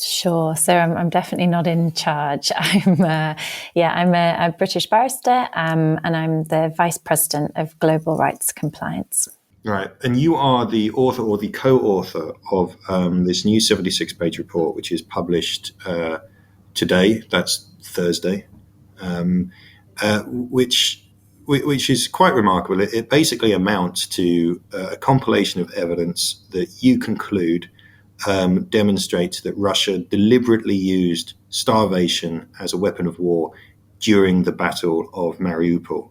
Sure. So I'm definitely not in charge. I'm a British barrister, and I'm the Vice President of Global Rights Compliance. Right. And you are the author or the co-author of this new 76-page report, which is published today. That's Thursday, which is quite remarkable. It basically amounts to a compilation of evidence that you conclude demonstrates that Russia deliberately used starvation as a weapon of war during the Battle of Mariupol.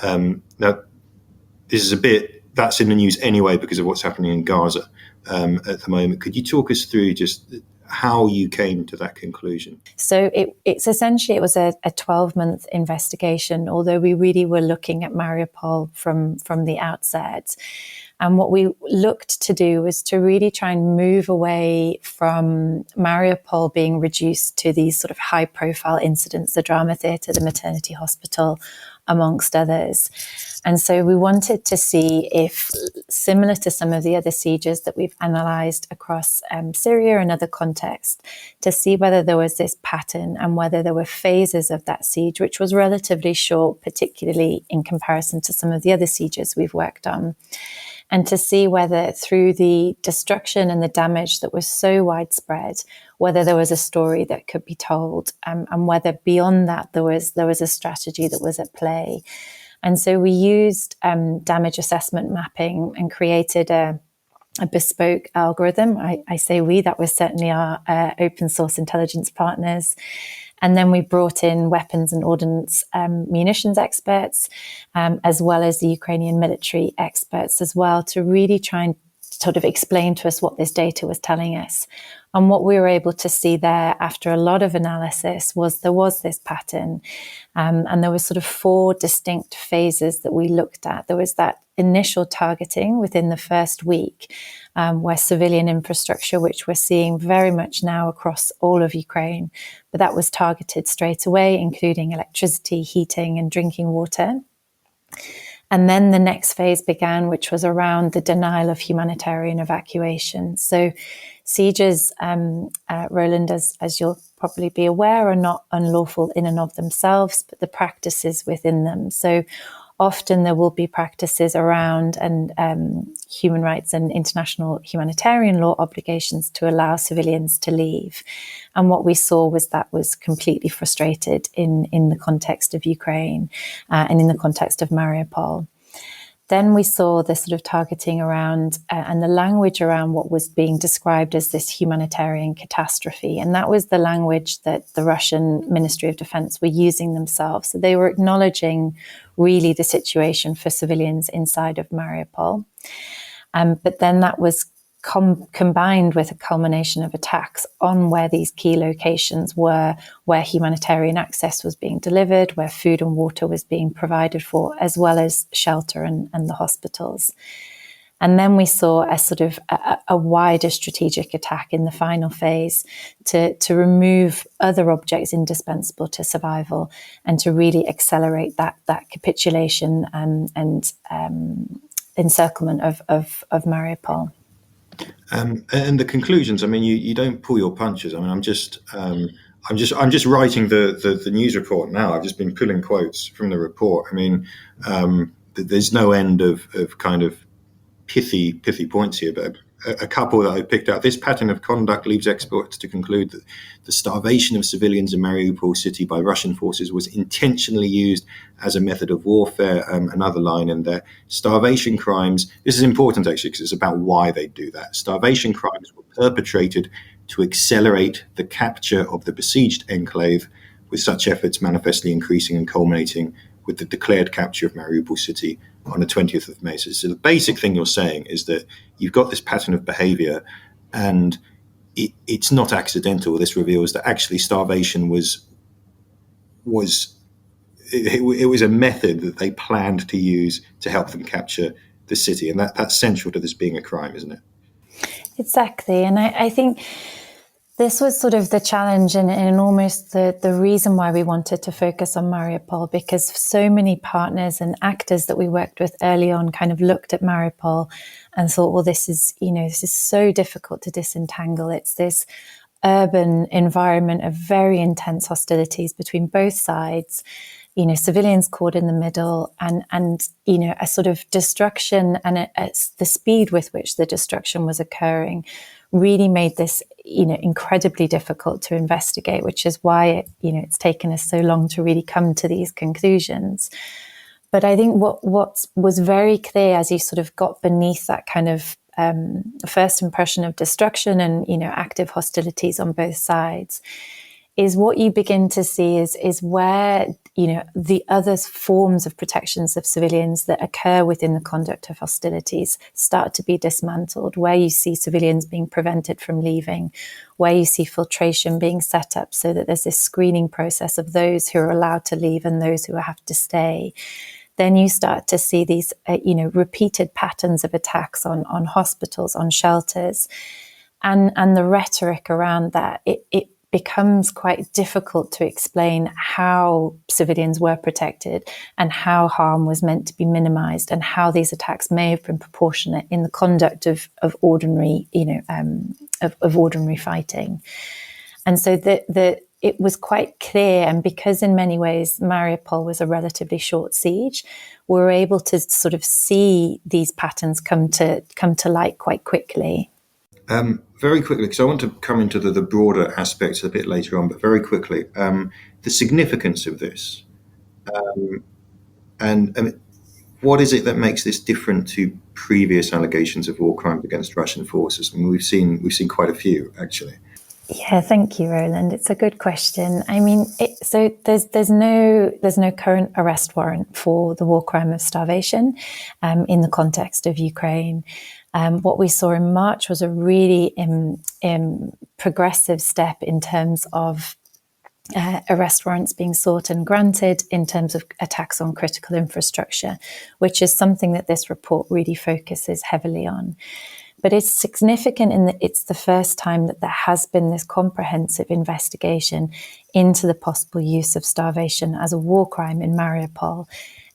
Now, this is that's in the news anyway because of what's happening in Gaza at the moment. Could you talk us through just how you came to that conclusion? So it was a 12-month investigation, although we really were looking at Mariupol from the outset. And what we looked to do was to really try and move away from Mariupol being reduced to these sort of high-profile incidents, the drama theatre, the maternity hospital, amongst others. And so we wanted to see if, similar to some of the other sieges that we've analysed across Syria and other contexts, to see whether there was this pattern and whether there were phases of that siege, which was relatively short, particularly in comparison to some of the other sieges we've worked on. And to see whether through the destruction and the damage that was so widespread, whether there was a story that could be told, and whether beyond that there was a strategy that was at play. And so we used damage assessment mapping and created a bespoke algorithm. I say we, that was certainly our open source intelligence partners. And then we brought in weapons and ordnance munitions experts, as well as the Ukrainian military experts as well, to really try and sort of explain to us what this data was telling us. And what we were able to see there after a lot of analysis was there was this pattern. And there was sort of 4 distinct phases that we looked at. There was that initial targeting within the first week, where civilian infrastructure, which we're seeing very much now across all of Ukraine, but that was targeted straight away, including electricity, heating and drinking water. And then the next phase began, which was around the denial of humanitarian evacuation. So sieges, Roland, as you'll probably be aware, are not unlawful in and of themselves, but the practices within them. So often there will be practices around and human rights and international humanitarian law obligations to allow civilians to leave. And what we saw was that was completely frustrated in the context of Ukraine and in the context of Mariupol. Then we saw the sort of targeting around and the language around what was being described as this humanitarian catastrophe. And that was the language that the Russian Ministry of Defense were using themselves. So they were acknowledging really the situation for civilians inside of Mariupol. But then that was combined with a culmination of attacks on where these key locations were, where humanitarian access was being delivered, where food and water was being provided for, as well as shelter and the hospitals. And then we saw a sort of a wider strategic attack in the final phase to remove other objects indispensable to survival and to really accelerate that capitulation and encirclement of Mariupol. And the conclusions. I mean, you don't pull your punches. I mean, I'm just writing the news report now. I've just been pulling quotes from the report. I mean, there's no end of kind of pithy points here, but a couple that I picked out. This pattern of conduct leaves experts to conclude that the starvation of civilians in Mariupol city by Russian forces was intentionally used as a method of warfare. Another line in there: starvation crimes. This is important actually because it's about why they do that. Starvation crimes were perpetrated to accelerate the capture of the besieged enclave, with such efforts manifestly increasing and culminating with the declared capture of Mariupol city on the 20th of May. So the basic thing you're saying is that you've got this pattern of behavior, and it's not accidental. This reveals that actually starvation was a method that they planned to use to help them capture the city. And that's central to this being a crime, isn't it? Exactly. And I think this was sort of the challenge and almost the reason why we wanted to focus on Mariupol, because so many partners and actors that we worked with early on kind of looked at Mariupol and thought, well, this is so difficult to disentangle. It's this urban environment of very intense hostilities between both sides, civilians caught in the middle, and a sort of destruction, and the speed with which the destruction was occurring really made this, incredibly difficult to investigate, which is why it's taken us so long to really come to these conclusions. But I think what was very clear as you sort of got beneath that kind of first impression of destruction and active hostilities on both sides, is what you begin to see is where the other forms of protections of civilians that occur within the conduct of hostilities start to be dismantled, where you see civilians being prevented from leaving, where you see filtration being set up so that there's this screening process of those who are allowed to leave and those who have to stay. Then you start to see these repeated patterns of attacks on hospitals, on shelters, and the rhetoric around that. It becomes quite difficult to explain how civilians were protected and how harm was meant to be minimized, and how these attacks may have been proportionate in the conduct of ordinary, of ordinary fighting. And so it was quite clear, and because in many ways Mariupol was a relatively short siege, we were able to sort of see these patterns come to light quite quickly. Very quickly, because I want to come into the broader aspects a bit later on, but very quickly, the significance of this, and what is it that makes this different to previous allegations of war crimes against Russian forces? I mean, we've seen quite a few, actually. Yeah, thank you, Roland. It's a good question. I mean, so there's no current arrest warrant for the war crime of starvation in the context of Ukraine. What we saw in March was a really progressive step in terms of arrest warrants being sought and granted in terms of attacks on critical infrastructure, which is something that this report really focuses heavily on. But it's significant in that it's the first time that there has been this comprehensive investigation into the possible use of starvation as a war crime in Mariupol,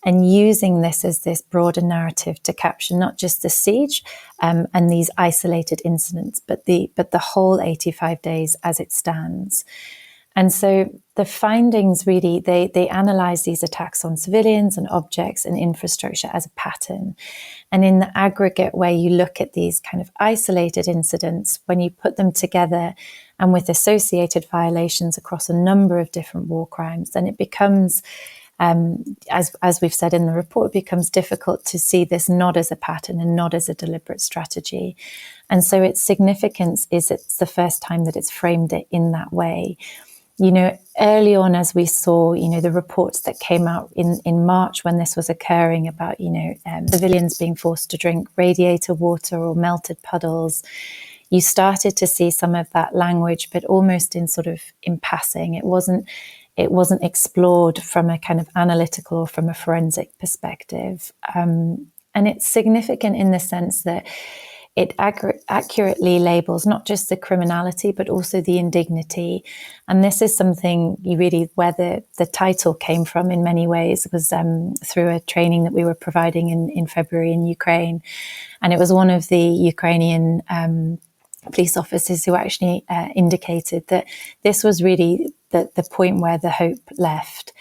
and using this as this broader narrative to capture not just the siege and these isolated incidents, but the whole 85 days as it stands. And so the findings really, they analyze these attacks on civilians and objects and infrastructure as a pattern. And in the aggregate, where you look at these kind of isolated incidents, when you put them together and with associated violations across a number of different war crimes, then it becomes, as we've said in the report, it becomes difficult to see this not as a pattern and not as a deliberate strategy. And so its significance is it's the first time that it's framed it in that way. Early on, as we saw, the reports that came out in March when this was occurring about, civilians being forced to drink radiator water or melted puddles, you started to see some of that language, but almost in passing. It wasn't explored from a kind of analytical or from a forensic perspective. And it's significant in the sense that it accurately labels not just the criminality, but also the indignity. And this is something where the title came from in many ways. It was through a training that we were providing in February in Ukraine. And it was one of the Ukrainian police officers who actually indicated that this was really the point where the hope left.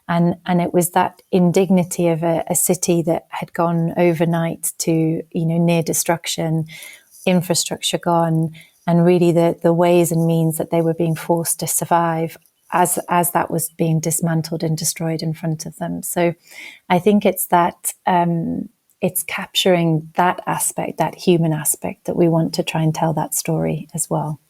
And it was that indignity of a city that had gone overnight to, near destruction, infrastructure gone, and really the ways and means that they were being forced to survive as that was being dismantled and destroyed in front of them. So I think it's that it's capturing that aspect, that human aspect, that we want to try and tell that story as well.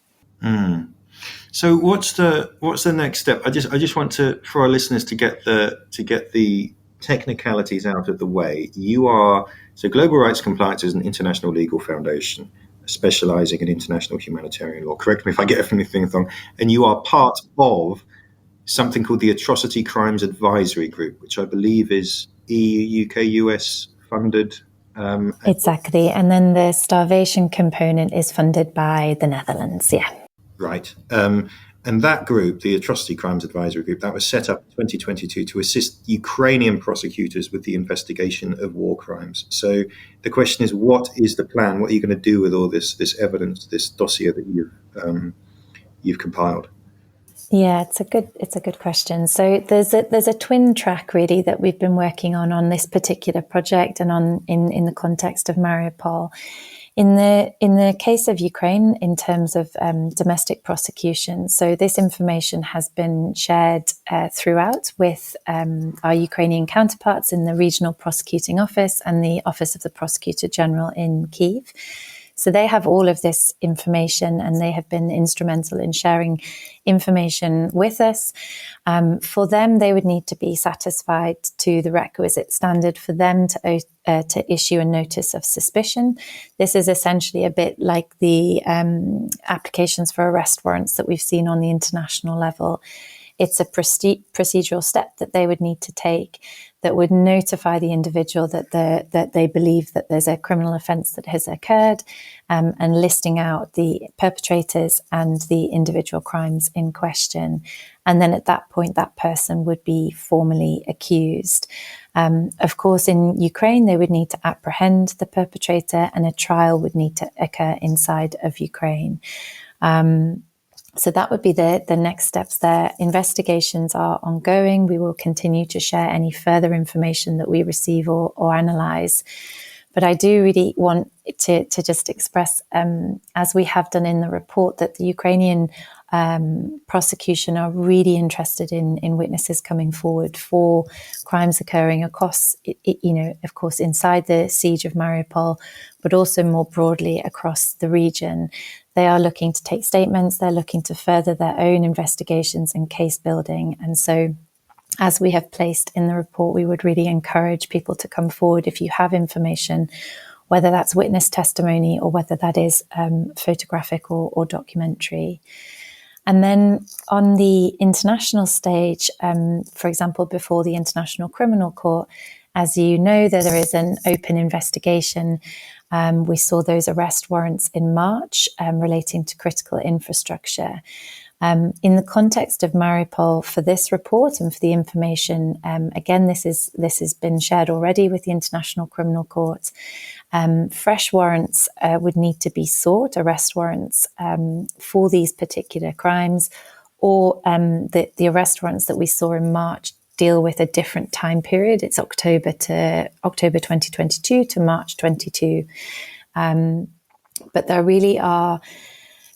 So what's the next step? I just want to, for our listeners, to get the technicalities out of the way. Global Rights Compliance is an international legal foundation specializing in international humanitarian law. Correct me if I get anything wrong. And you are part of something called the Atrocity Crimes Advisory Group, which I believe is EU, UK, US funded. Exactly. And then the starvation component is funded by the Netherlands. Yeah. Right. And that group, the Atrocity Crimes Advisory Group, that was set up in 2022 to assist Ukrainian prosecutors with the investigation of war crimes. So the question is, what is the plan? What are you going to do with all this evidence, this dossier that you've compiled? Yeah, it's a good question. So there's a twin track really that we've been working on this particular project and in the context of Mariupol. In the case of Ukraine, in terms of domestic prosecution, so this information has been shared throughout with our Ukrainian counterparts in the Regional Prosecuting Office and the Office of the Prosecutor General in Kyiv. So they have all of this information and they have been instrumental in sharing information with us. For them, they would need to be satisfied to the requisite standard for them to issue a notice of suspicion. This is essentially a bit like the applications for arrest warrants that we've seen on the international level. It's a procedural step that they would need to take that would notify the individual that they believe that there's a criminal offence that has occurred, and listing out the perpetrators and the individual crimes in question. And then at that point, that person would be formally accused. Of course, in Ukraine, they would need to apprehend the perpetrator and a trial would need to occur inside of Ukraine. So that would be the next steps there. Investigations are ongoing. We will continue to share any further information that we receive or analyse. But I do really want to just express, as we have done in the report, that the Ukrainian prosecution are really interested in witnesses coming forward for crimes occurring across, of course, inside the siege of Mariupol, but also more broadly across the region. They are looking to take statements. They're looking to further their own investigations and case building. And so, as we have placed in the report, we would really encourage people to come forward if you have information, whether that's witness testimony or whether that is photographic or documentary. And then on the international stage, for example, before the International Criminal Court, as you know, there is an open investigation. We saw those arrest warrants in March relating to critical infrastructure. In the context of Mariupol, for this report and for the information, again, this has been shared already with the International Criminal Court. Fresh warrants would need to be sought, arrest warrants for these particular crimes, or the arrest warrants that we saw in March deal with a different time period. It's October 2022 to March 22. But there really are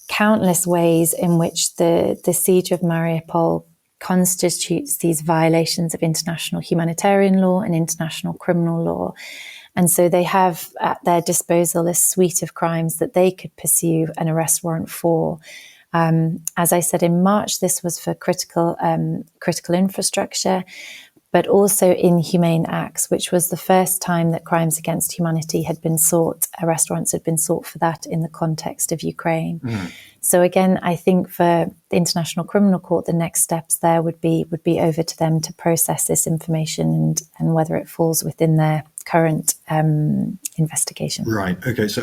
countless ways in which the siege of Mariupol constitutes these violations of international humanitarian law and international criminal law. And so they have at their disposal a suite of crimes that they could pursue an arrest warrant for. As I said, in March, this was for critical infrastructure, but also inhumane acts, which was the first time that crimes against humanity had been sought, arrest warrants had been sought for that in the context of Ukraine. So again, I think for the International Criminal Court, the next steps there would be over to them to process this information and whether it falls within their current investigation. Right. Okay. So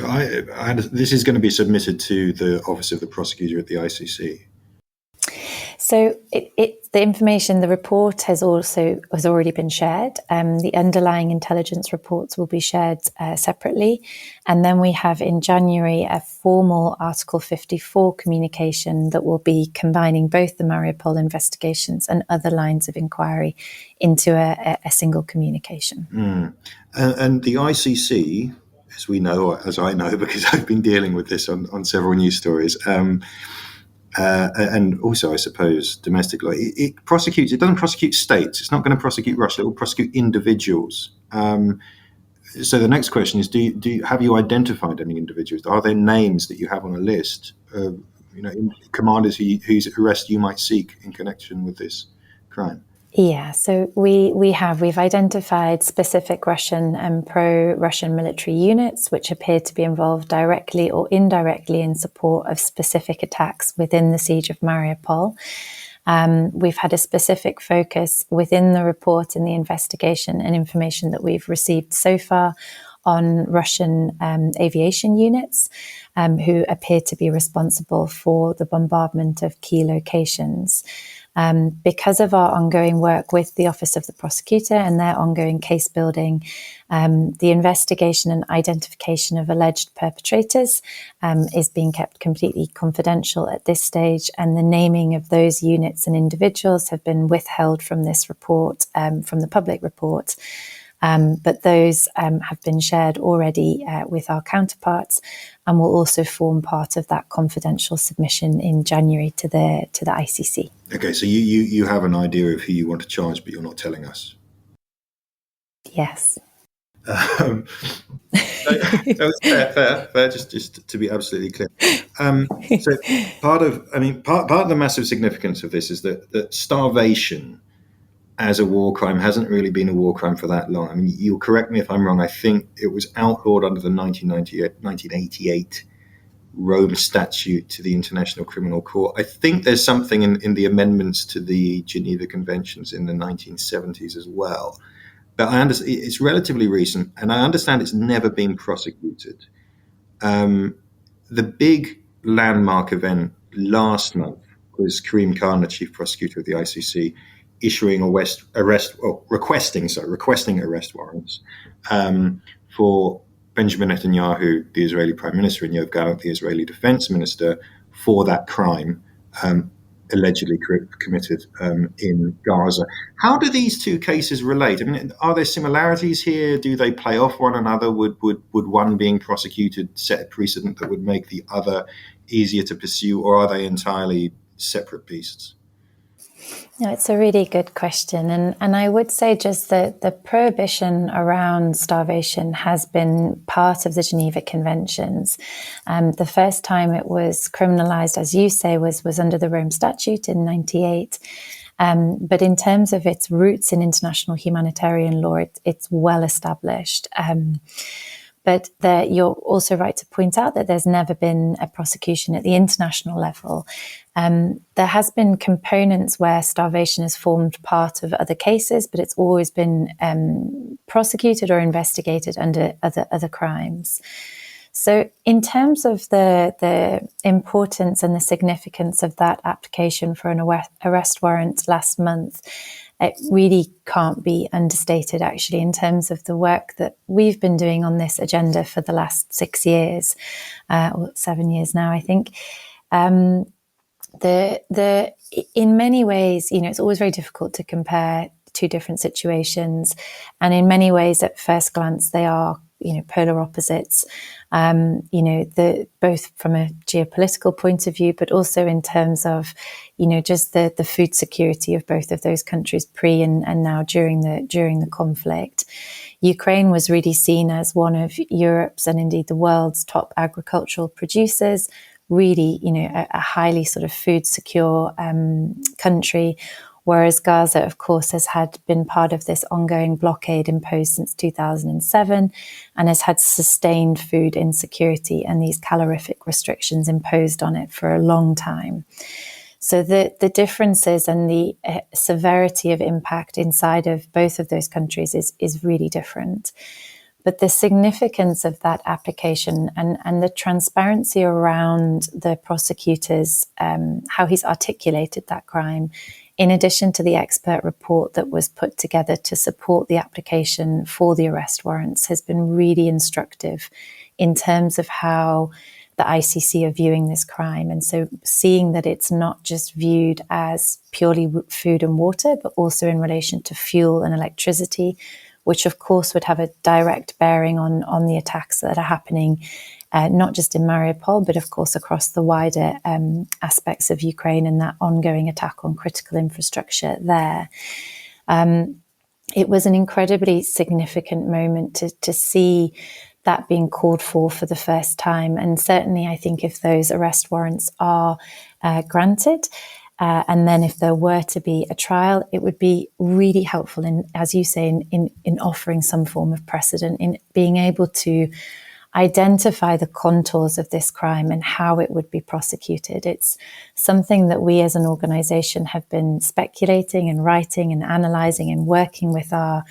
this is going to be submitted to the Office of the Prosecutor at the ICC. So the information, the report has already been shared. The underlying intelligence reports will be shared separately. And then we have in January a formal Article 54 communication that will be combining both the Mariupol investigations and other lines of inquiry into a single communication. And the ICC, as we know, or as I know, because I've been dealing with this on several news stories, and also, I suppose, domestically, it doesn't prosecute states. It's not going to prosecute Russia. It will prosecute individuals. So the next question is: have you identified any individuals? Are there names that you have on a list of commanders whose arrest you might seek in connection with this crime? Yeah, so we've identified specific Russian and pro-Russian military units which appear to be involved directly or indirectly in support of specific attacks within the siege of Mariupol. We've had a specific focus within the report and the investigation and information that we've received so far on Russian aviation units who appear to be responsible for the bombardment of key locations. Because of our ongoing work with the Office of the Prosecutor and their ongoing case building, the investigation and identification of alleged perpetrators is being kept completely confidential at this stage, and the naming of those units and individuals have been withheld from this report, from the public report. But those have been shared already with our counterparts and will also form part of that confidential submission in January to the ICC. Okay, so you have an idea of who you want to charge, but you're not telling us. Yes. That was fair. Just to be absolutely clear. So part of the massive significance of this is that starvation as a war crime hasn't really been a war crime for that long. I mean, you'll correct me if I'm wrong. I think it was outlawed under the 1988 Rome Statute to the International Criminal Court. I think there's something in the amendments to the Geneva Conventions in the 1970s as well. But I understand it's relatively recent, and I understand it's never been prosecuted. The big landmark event last month was Karim Khan, the chief prosecutor of the ICC, issuing requesting arrest warrants for Benjamin Netanyahu, the Israeli Prime Minister, and Yoav Gallant, the Israeli Defense Minister, for that crime allegedly committed in Gaza. How do these two cases relate? I mean, are there similarities here? Do they play off one another? Would one being prosecuted set a precedent that would make the other easier to pursue, or are they entirely separate beasts? No, it's a really good question. And I would say just that the prohibition around starvation has been part of the Geneva Conventions. The first time it was criminalized, as you say, was under the Rome Statute in 98. But in terms of its roots in international humanitarian law, it's well established. But you're also right to point out that there's never been a prosecution at the international level. There has been components where starvation has formed part of other cases, but it's always been prosecuted or investigated under other crimes. So in terms of the importance and the significance of that application for an arrest warrant last month, it really can't be understated, actually, in terms of the work that we've been doing on this agenda for the last 6 years, or 7 years now, I think. In many ways, it's always very difficult to compare two different situations. And in many ways, at first glance, they are polar opposites, both from a geopolitical point of view, but also in terms of, just the food security of both of those countries pre and now during the conflict. Ukraine was really seen as one of Europe's and indeed the world's top agricultural producers, really, a highly sort of food secure country. Whereas Gaza, of course, has been part of this ongoing blockade imposed since 2007 and has had sustained food insecurity and these calorific restrictions imposed on it for a long time. So the differences and the severity of impact inside of both of those countries is really different. But the significance of that application and the transparency around the prosecutors, how he's articulated that crime, in addition to the expert report that was put together to support the application for the arrest warrants, has been really instructive in terms of how the ICC are viewing this crime. And so seeing that it's not just viewed as purely food and water, but also in relation to fuel and electricity, which of course would have a direct bearing on the attacks that are happening, not just in Mariupol, but of course across the wider aspects of Ukraine and that ongoing attack on critical infrastructure there. It was an incredibly significant moment to see that being called for the first time. And certainly I think if those arrest warrants are granted, and then if there were to be a trial, it would be really helpful in, as you say, in offering some form of precedent, in being able to identify the contours of this crime and how it would be prosecuted. It's something that we as an organisation have been speculating and writing and analysing and working with our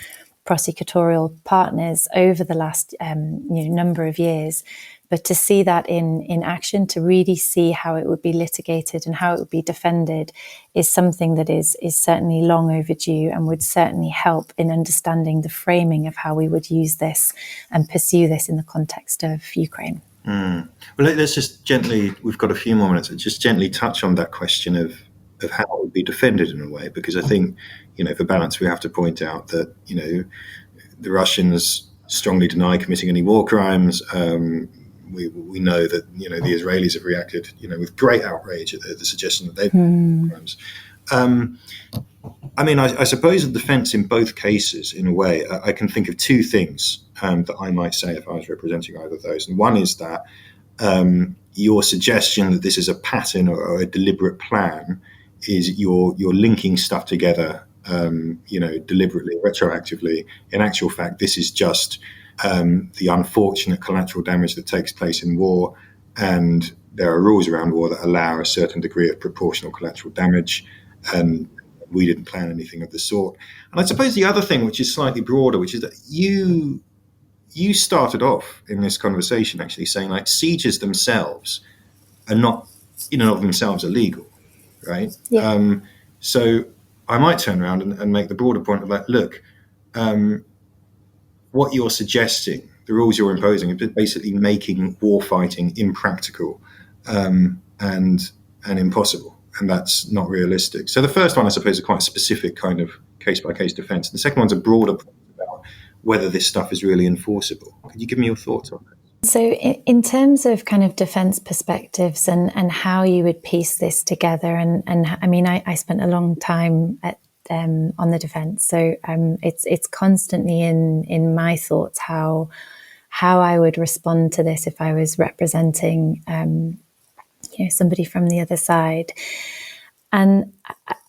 prosecutorial partners over the last number of years. But to see that in action, to really see how it would be litigated and how it would be defended, is something that is certainly long overdue and would certainly help in understanding the framing of how we would use this and pursue this in the context of Ukraine. Well, let's just gently, we've got a few more minutes, just gently touch on that question of how it would be defended in a way, because I think, for balance, we have to point out that, the Russians strongly deny committing any war crimes. We know that, the Israelis have reacted, with great outrage at the suggestion that they've committed crimes. I suppose the defence in both cases, in a way, I can think of two things that I might say if I was representing either of those. And one is that your suggestion that this is a pattern or a deliberate plan is you're linking stuff together, deliberately, retroactively. In actual fact, this is just the unfortunate collateral damage that takes place in war, and there are rules around war that allow a certain degree of proportional collateral damage, and we didn't plan anything of the sort. And I suppose the other thing, which is slightly broader, which is that you started off in this conversation actually saying, like, sieges themselves are not in and of themselves illegal, right? Yeah. So I might turn around and make the broader point of, like, look, what you're suggesting, the rules you're imposing, are basically making war fighting impractical and impossible, and that's not realistic. So the first one, I suppose, is quite a specific kind of case-by-case defence. The second one's a broader point about whether this stuff is really enforceable. Could you give me your thoughts on that? So in terms of kind of defence perspectives and how you would piece this together, and I spent a long time on the defence, so it's constantly in my thoughts how I would respond to this if I was representing somebody from the other side. And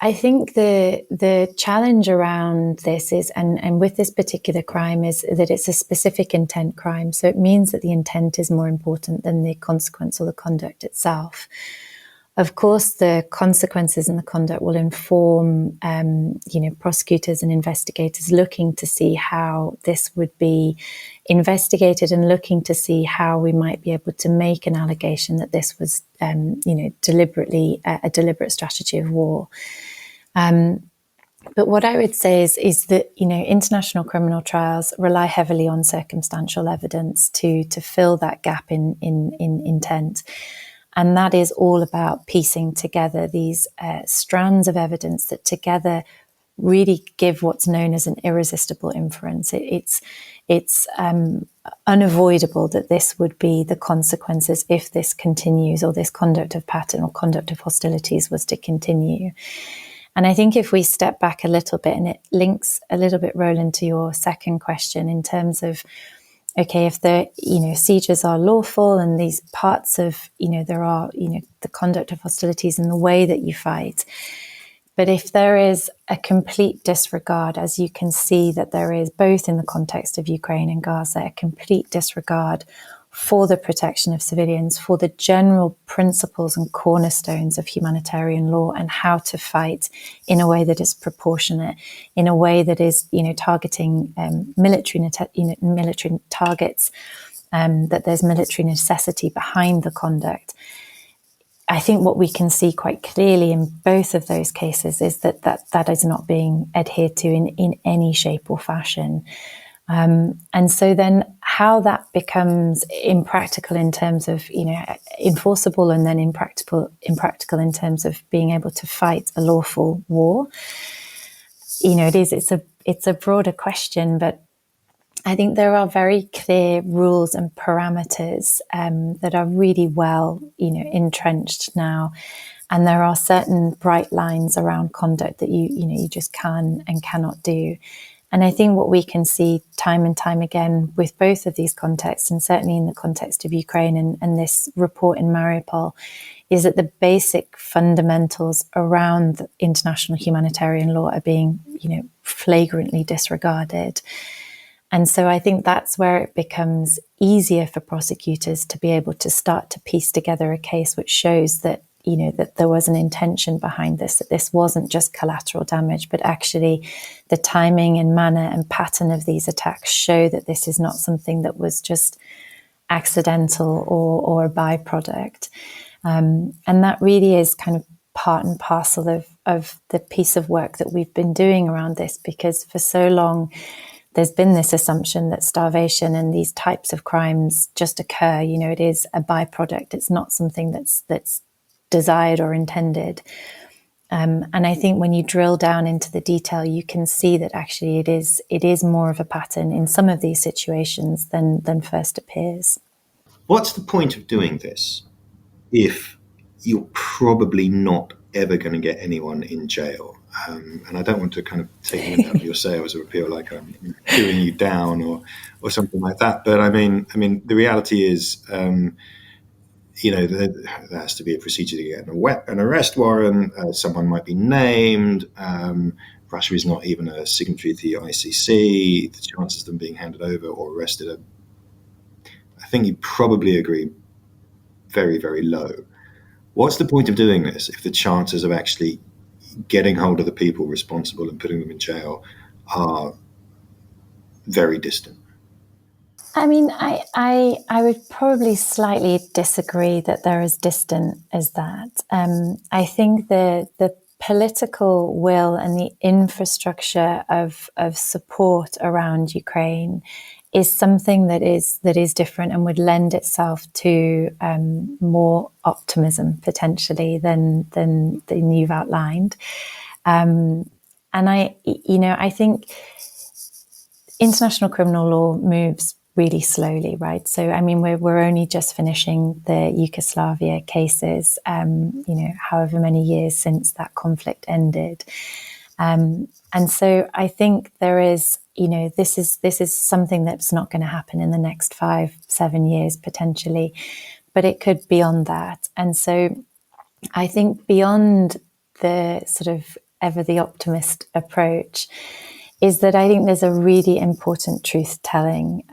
I think the challenge around this is, and with this particular crime, is that it's a specific intent crime. So it means that the intent is more important than the consequence or the conduct itself. Of course, the consequences and the conduct will inform, prosecutors and investigators looking to see how this would be investigated and looking to see how we might be able to make an allegation that this was, deliberately a deliberate strategy of war. But what I would say is that, international criminal trials rely heavily on circumstantial evidence to fill that gap in intent. And that is all about piecing together these strands of evidence that together really give what's known as an irresistible inference. It's unavoidable that this would be the consequences if this continues, or this conduct of pattern or conduct of hostilities was to continue. And I think if we step back a little bit, and it links a little bit, Roland, to your second question in terms of, okay, if the sieges are lawful and these parts of there are the conduct of hostilities and the way that you fight, but if there is a complete disregard, as you can see that there is both in the context of Ukraine and Gaza, a complete disregard for the protection of civilians, for the general principles and cornerstones of humanitarian law, and how to fight in a way that is proportionate, in a way that is, targeting military targets, that there's military necessity behind the conduct. I think what we can see quite clearly in both of those cases is that is not being adhered to in any shape or fashion. And so then how that becomes impractical in terms of, enforceable, and then impractical in terms of being able to fight a lawful war, it's a broader question, but I think there are very clear rules and parameters that are really well, entrenched now. And there are certain bright lines around conduct that you just can and cannot do. And I think what we can see time and time again with both of these contexts, and certainly in the context of Ukraine and this report in Mariupol, is that the basic fundamentals around international humanitarian law are being, flagrantly disregarded. And so I think that's where it becomes easier for prosecutors to be able to start to piece together a case which shows that, that there was an intention behind this, that this wasn't just collateral damage, but actually the timing and manner and pattern of these attacks show that this is not something that was just accidental or a byproduct. And that really is kind of part and parcel of the piece of work that we've been doing around this, because for so long, there's been this assumption that starvation and these types of crimes just occur. It is a byproduct. It's not something that's desired or intended. And I think when you drill down into the detail, you can see that actually it is more of a pattern in some of these situations than first appears. What's the point of doing this if you're probably not ever going to get anyone in jail? And I don't want to kind of take the wind out of your sails or appear like I'm chewing you down or something like that. But I mean, the reality is, there has to be a procedure to get an arrest warrant. Someone might be named. Russia is not even a signatory to the ICC. The chances of them being handed over or arrested are, I think you probably agree, very, very low. What's the point of doing this if the chances of actually getting hold of the people responsible and putting them in jail are very distant? I mean, I would probably slightly disagree that they're as distant as that. I think the political will and the infrastructure of support around Ukraine is something that is different and would lend itself to more optimism potentially than you've outlined. And I think international criminal law moves really slowly, right? So, I mean, we're only just finishing the Yugoslavia cases, however many years since that conflict ended. And so I think there is, this is something that's not going to happen in the next 5-7 years potentially, but it could beyond that. And so I think beyond the sort of ever the optimist approach is that I think there's a really important truth-telling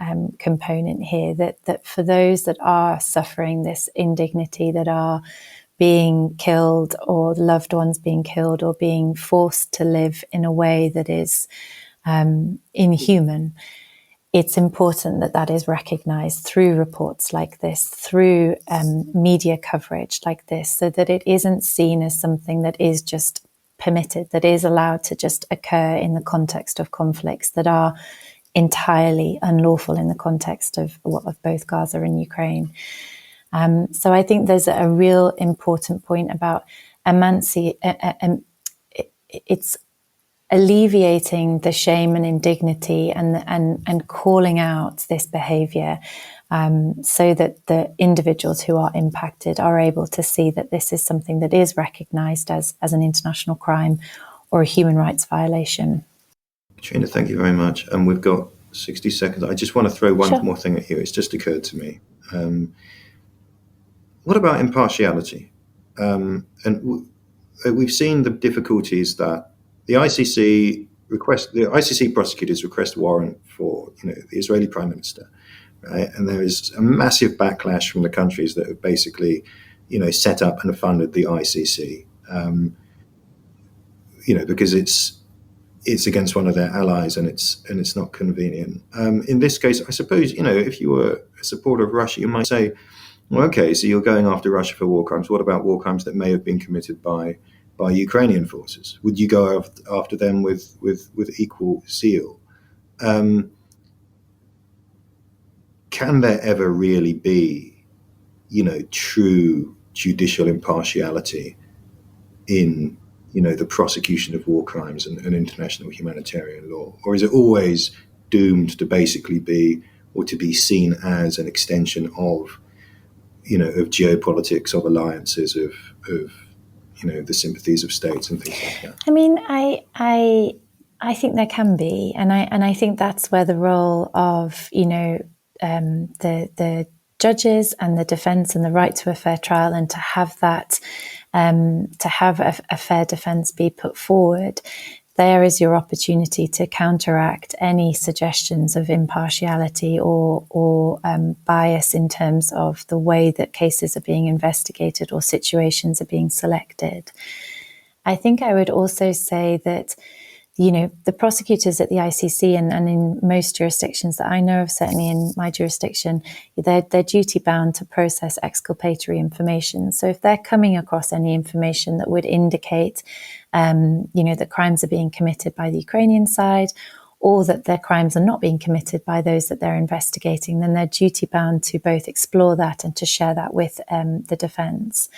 component here, that for those that are suffering this indignity, that are being killed or loved ones being killed or being forced to live in a way that is inhuman, it's important that that is recognised through reports like this, through media coverage like this, so that it isn't seen as something that is just permitted, that is allowed to just occur in the context of conflicts that are entirely unlawful in the context of both Gaza and Ukraine. So I think there's a real important point about it's alleviating the shame and indignity and calling out this behaviour, so that the individuals who are impacted are able to see that this is something that is recognised as an international crime or a human rights violation. Catriona, thank you very much. And we've got 60 seconds. I just want to throw one more thing at you. It's just occurred to me. What about impartiality? And we've seen the difficulties that the ICC prosecutors request a warrant for the Israeli Prime Minister, right? And there is a massive backlash from the countries that have basically, set up and funded the ICC, because it's against one of their allies and it's not convenient. In this case, I suppose, if you were a supporter of Russia, you might say, well, okay, so you're going after Russia for war crimes. What about war crimes that may have been committed by Ukrainian forces? Would you go after them with equal zeal? Can there ever really be, true judicial impartiality in, the prosecution of war crimes and international humanitarian law? Or is it always doomed to basically be, or to be seen as an extension of, of geopolitics, of alliances, of the sympathies of states and things like that? I mean, I think there can be, and I think that's where the role of the judges and the defence and the right to a fair trial, and to have that, to have a fair defence be put forward. There is your opportunity to counteract any suggestions of impartiality or bias in terms of the way that cases are being investigated or situations are being selected. I think I would also say that, the prosecutors at the ICC and in most jurisdictions that I know of, certainly in my jurisdiction, they're duty bound to process exculpatory information. So if they're coming across any information that would indicate, that crimes are being committed by the Ukrainian side, or that their crimes are not being committed by those that they're investigating, then they're duty bound to both explore that and to share that with the defence.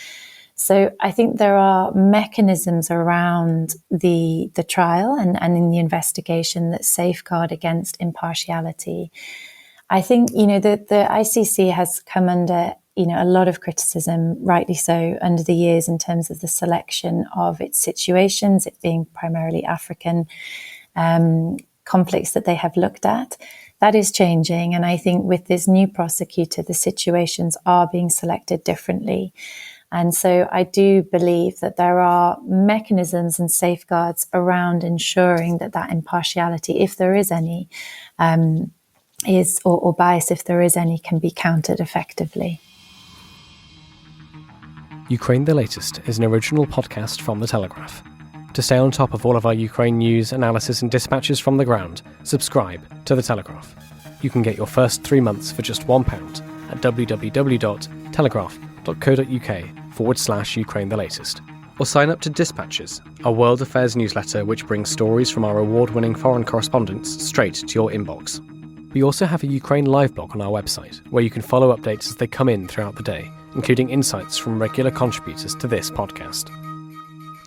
So I think there are mechanisms around the trial and in the investigation that safeguard against impartiality. I think, the ICC has come under, a lot of criticism, rightly so, under the years in terms of the selection of its situations, it being primarily African conflicts that they have looked at. That is changing. And I think with this new prosecutor, the situations are being selected differently. And so I do believe that there are mechanisms and safeguards around ensuring that impartiality, if there is any, or bias, if there is any, can be countered effectively. Ukraine the Latest is an original podcast from The Telegraph. To stay on top of all of our Ukraine news, analysis and dispatches from the ground, subscribe to The Telegraph. You can get your first 3 months for just £1 at www.telegraph.co.uk/Ukraine the Latest. Or sign up to Dispatches, our world affairs newsletter which brings stories from our award-winning foreign correspondents straight to your inbox. We also have a Ukraine live blog on our website, where you can follow updates as they come in throughout the day, including insights from regular contributors to this podcast.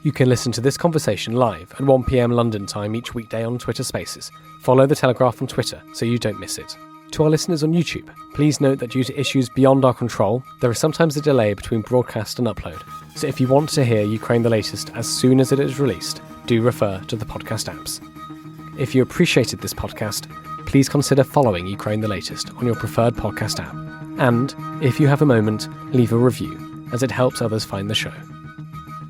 You can listen to this conversation live at 1 p.m. London time each weekday on Twitter Spaces. Follow The Telegraph on Twitter so you don't miss it. To our listeners on YouTube, please note that due to issues beyond our control, there is sometimes a delay between broadcast and upload. So if you want to hear Ukraine the Latest as soon as it is released, do refer to the podcast apps. If you appreciated this podcast, please consider following Ukraine the Latest on your preferred podcast app. And, if you have a moment, leave a review, as it helps others find the show.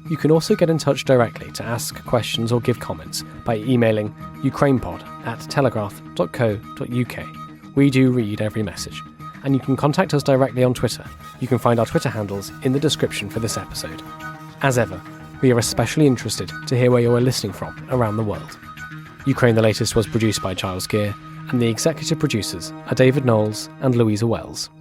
You can also get in touch directly to ask questions or give comments by emailing ukrainepod@telegraph.co.uk. We do read every message. And you can contact us directly on Twitter. You can find our Twitter handles in the description for this episode. As ever, we are especially interested to hear where you are listening from around the world. Ukraine the Latest was produced by Giles Gear, and the executive producers are David Knowles and Louisa Wells.